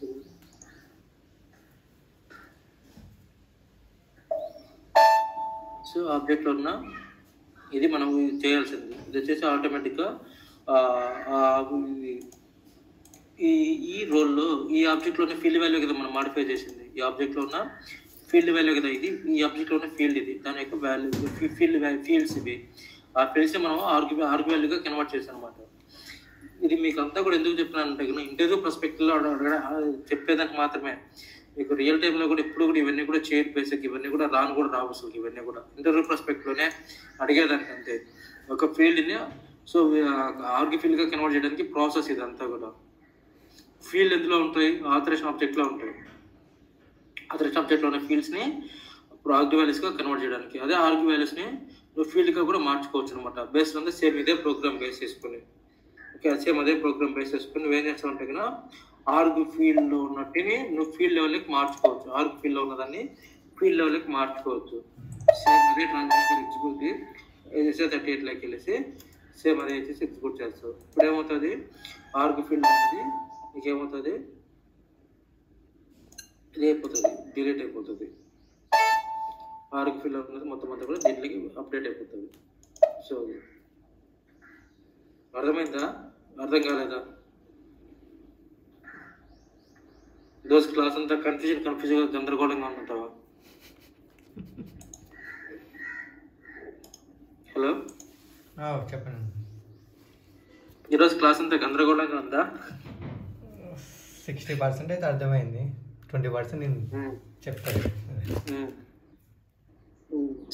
సో ఆబ్జెక్ట్లో ఉన్న ఇది మనం చేయాల్సింది. ఇది వచ్చేసి ఆటోమేటిక్గా ఈ రోల్లో ఈ ఆబ్జెక్ట్లోనే ఫీల్డ్ వాల్యూ కదా మనం మాడిఫై చేసింది. ఈ ఆబ్జెక్ట్లో ఉన్న ఫీల్డ్ వాల్యూ కదా ఇది. ఈ ఆబ్జెక్ట్లో ఉన్న ఫీల్డ్ ఇది. దాని యొక్క వాల్యూ ఫీల్డ్స్ ఇవి. ఆ ఫీల్డ్స్ మనం ఆర్గ్ వాల్యూగా కన్వర్ట్ చేసాం అనమాట. ఇది మీకు అంతా కూడా ఎందుకు చెప్తున్నానంటే ఇంటర్వ్యూ పర్స్పెక్టివ్లో చెప్పేదానికి మాత్రమే. మీకు రియల్ టైంలో కూడా ఎప్పుడు కూడా ఇవన్నీ కూడా చేయరు. బేసిక్ ఇవన్నీ కూడా రావు అసలు. ఇవన్నీ కూడా ఇంటర్వ్యూ పర్స్పెక్టివ్లోనే అడిగేదానికి అంతే. ఒక ఫీల్డ్ని సో ఆర్గ్ ఫీల్డ్గా కన్వర్ట్ చేయడానికి ప్రాసెస్ ఇదంతా కూడా. ఫీల్డ్ ఎందులో ఉంటాయి, ఆథరైజేషన్ ఆబ్జెక్ట్లో ఉంటాయి. ఆథరైజేషన్ ఆబ్జెక్ట్లో ఉన్న ఫీల్డ్స్ని ఇప్పుడు ఆర్గ్ వాల్యూస్గా కన్వర్ట్ చేయడానికి. అదే ఆర్గ్ వాల్యూస్ని నువ్వు ఫీల్డ్గా కూడా మార్చుకోవచ్చు అనమాట. బేస్డ్ అంతా సేమ్ ఇదే ప్రోగ్రామ్ బేస్ చేసుకుని. ఓకే, సేమ్ అదే ప్రోగ్రామ్ బేస్ చేసుకుని నువ్వేం చేస్తావు అంటే కదా ఆర్గ్ ఫీల్డ్లో ఉన్నట్టుని నువ్వు ఫీల్డ్ లెవెల్కి మార్చుకోవచ్చు. ఆర్గ్ ఫీల్డ్లో ఉన్నదాన్ని ఫీల్డ్ లెవెల్కి మార్చుకోవచ్చు. సేమ్ అదే ట్రాన్సాక్షన్ ఎగ్జిక్యూట్ SI38లోకి వెళ్ళేసి సేమ్ అదే వచ్చేసి ఎగ్జిక్యూట్ చేస్తావు. ఇప్పుడు ఏమవుతుంది, ఆర్గ్ ఫీల్డ్ అనేది నీకేమవుతుంది ఇది అయిపోతుంది, డిలీట్ అయిపోతుంది. ఆర్కి ఫిల్ అవుతుంది మొత్తం అంతా కూడా దీనికి అప్డేట్ అయిపోతుంది. సో అర్థమైందా? అర్థం కాలేదా? ఈరోజు క్లాస్ అంతా కన్ఫ్యూజన్గా గందరగోళంగా ఉంటుంటావా? హలో, చెప్పండి. ఈరోజు క్లాస్ అంతా గందరగోళంగా ఉందా? 60% అయితే అర్థమైంది, 20% నేను చెప్తాను.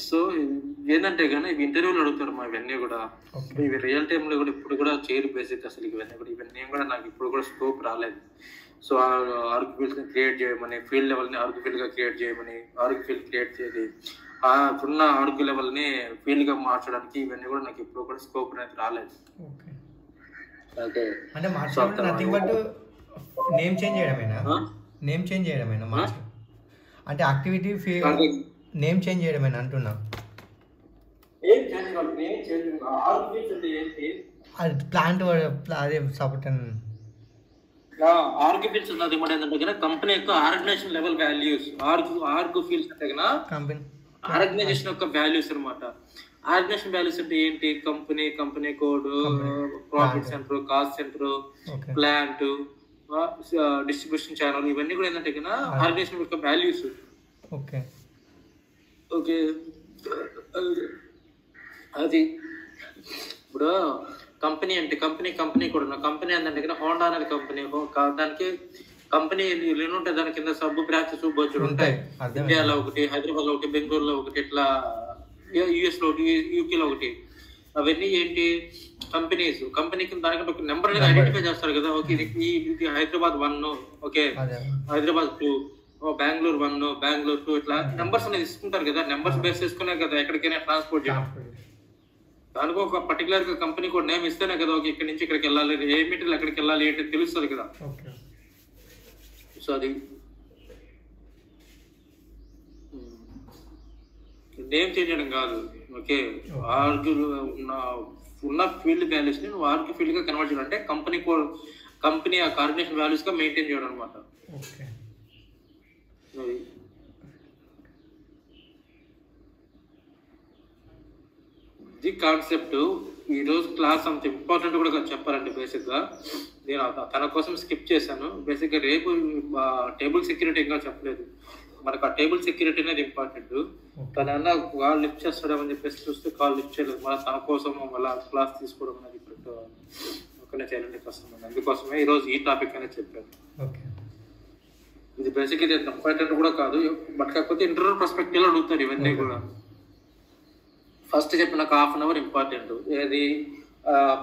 సో ఏంటంటే కానీ ఇవి ఇంటర్వ్యూలు అడుగుతారు మా ఇవన్నీ కూడా. ఇవి రియల్ టైంలో కూడా ఇప్పుడు కూడా చేయరు బేసిక్. అసలు ఇవన్నీ కూడా నాకు ఇప్పుడు కూడా స్కోప్ రాలేదు. సో ఆర్గ్యుఫీల్డ్ని క్రియేట్ చేయమని, ఫీల్డ్ లెవెల్ని ఆర్గ్యుఫీల్డ్గా క్రియేట్ చేయమని, ఆర్గ్యుఫీల్డ్ క్రియేట్ చేయాలి, ఉన్న ఆర్గ్యూ లెవెల్ని ఫీల్డ్గా మార్చడానికి ఇవన్నీ కూడా నాకు ఇప్పుడు కూడా స్కోప్ అనేది రాలేదు. అంటే నథింగ్ బట్ నేమ్ చేంజ్ చేయడమేనా? నేమ్ చేంజ్ చేయడమేనా మార్చడం అంటే? యాక్టివిటీ నేమ్ చేంజ్ చేయడమేనా అంటున్నా? ప్లాంట్ అదే సపోర్ట్ ఆర్గ్యుఫీల్డ్స్ ఉన్నది ఏంటంటే కంపెనీ యొక్క ఆర్గనైజేషన్ లెవెల్ వాల్యూస్. ఆర్గ్యుఫీల్డ్స్ అంటే కంపెనీ ఆర్గనైజేషన్ యొక్క వాల్యూస్ అనమాట. ఆర్గనైజేషన్ వాల్యూస్ అంటే ఏంటి? Company code, profit centre, cost centre, plant, distribution channel, ఇవన్నీ కూడా ఏంటంటే ఆర్గనైజేషన్ యొక్క వాల్యూస్. ఓకే ఓకే అది ఇప్పుడు కంపెనీ అంటే కంపెనీ కూడా కంపెనీ ఏంటంటే హోండా అనేది కంపెనీ. దానికి కంపెనీ ఉంటాయి, దాని కింద సబ్ బ్రాంచెస్ బోర్డు ఉంటాయి. ఇండియాలో ఒకటి, హైదరాబాద్ లో ఒకటి, బెంగళూరులో ఒకటి, ఇట్లా యుఎస్ లో ఒకటి, యూకేలో ఒకటి. అవన్నీ ఏంటి? కంపెనీస్. కంపెనీకి దానికంటే ఒక నెంబర్ అనేది ఐడెంటిఫై చేస్తారు కదా. ఓకే ఇది హైదరాబాద్ 1, ఓకే హైదరాబాద్ 2, బెంగళూరు 1, బెంగళూరు 2, ఇట్లా నెంబర్స్ అనేది తీసుకుంటారు కదా. నెంబర్స్ బేస్ చేసుకునే కదా ఎక్కడికైనా ట్రాన్స్పోర్ట్ చేయడం. దానికి ఒక పర్టికులర్ గా కంపెనీ కూడా నేమ్ ఇస్తేనే కదా ఓకే ఇక్కడి నుంచి ఇక్కడికి వెళ్ళాలి, ఏ మీటర్లు ఎక్కడికి వెళ్ళాలి ఏంటి తెలుస్తుంది కదా. సో అది నేమ్ చేంజ్ చేయడం కాదు. ఓకే ఉన్న ఫీల్డ్ వాల్యూస్ ని నువ్వు ఆర్గ్యూ ఫీల్డ్ గా కన్వర్ట్ చేయడం అంటే కంపెనీ ఆ ఆర్గనైజేషన్ వాల్యూస్ గా మెయింటైన్ చేయడం అనమాట. ఇది కాన్సెప్ట్. ఈ రోజు క్లాస్ అంత ఇంపార్టెంట్ కూడా చెప్పాలంటే బేసిక్ గా నేను తన కోసం స్కిప్ చేశాను. బేసిక్ గా రేపు టేబుల్ సెక్యూరిటీ ఇంకా చెప్పలేదు. మనకు ఆ టేబుల్ సెక్యూరిటీ అనేది ఇంపార్టెంట్. తన కాల్ లిఫ్ట్ చేస్తాడని చెప్పేసి చూస్తే కాల్ లిఫ్ట్ చేయలేదు. మన తన కోసం మళ్ళీ క్లాస్ తీసుకోవడం అనేది ఇప్పుడు ఒకనే చేయాలంటే కష్టం. అందుకోసమే ఈ రోజు ఈ టాపిక్ అనేది చెప్పాను. ఇది బేసిక్ ఇది ఇంపార్టెంట్ కూడా కాదు, బట్ కాకపోతే ఇంటర్వ్యూ పర్స్పెక్టివ్ లో అడుగుతారు ఇవన్నీ కూడా. ఫస్ట్ చెప్పిన ఒక 1/2 అవర్ ఇంపార్టెంట్. ఏది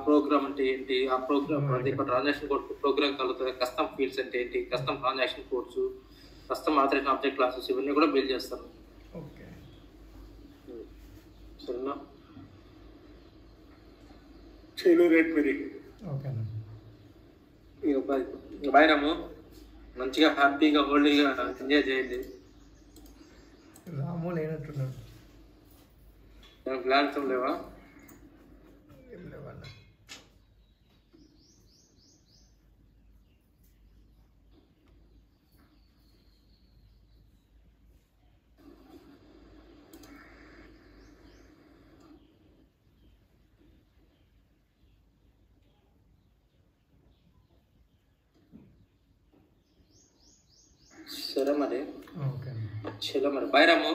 ప్రోగ్రామ్ అంటే ఏంటి, ఆ ప్రోగ్రామ్ ట్రాన్సాక్షన్ కోడ్ ప్రోగ్రామ్ కలుగుతుంది, కస్టమ్ ఫీల్డ్స్ అంటే ఏంటి, custom transaction codes, custom authorization object classes, ఇవన్నీ కూడా బిల్డ్ చేస్తారు. సరేనా? చలో రేట్ మరి బాయ్ రాము. మంచిగా హ్యాపీగా హోల్డీగా ఎంజాయ్ చేయండి. రాము లేనట్టున్నాడు. ప్లాన్స్ లేవా? సరే మరి, చలో మరి బాయ్ రాము.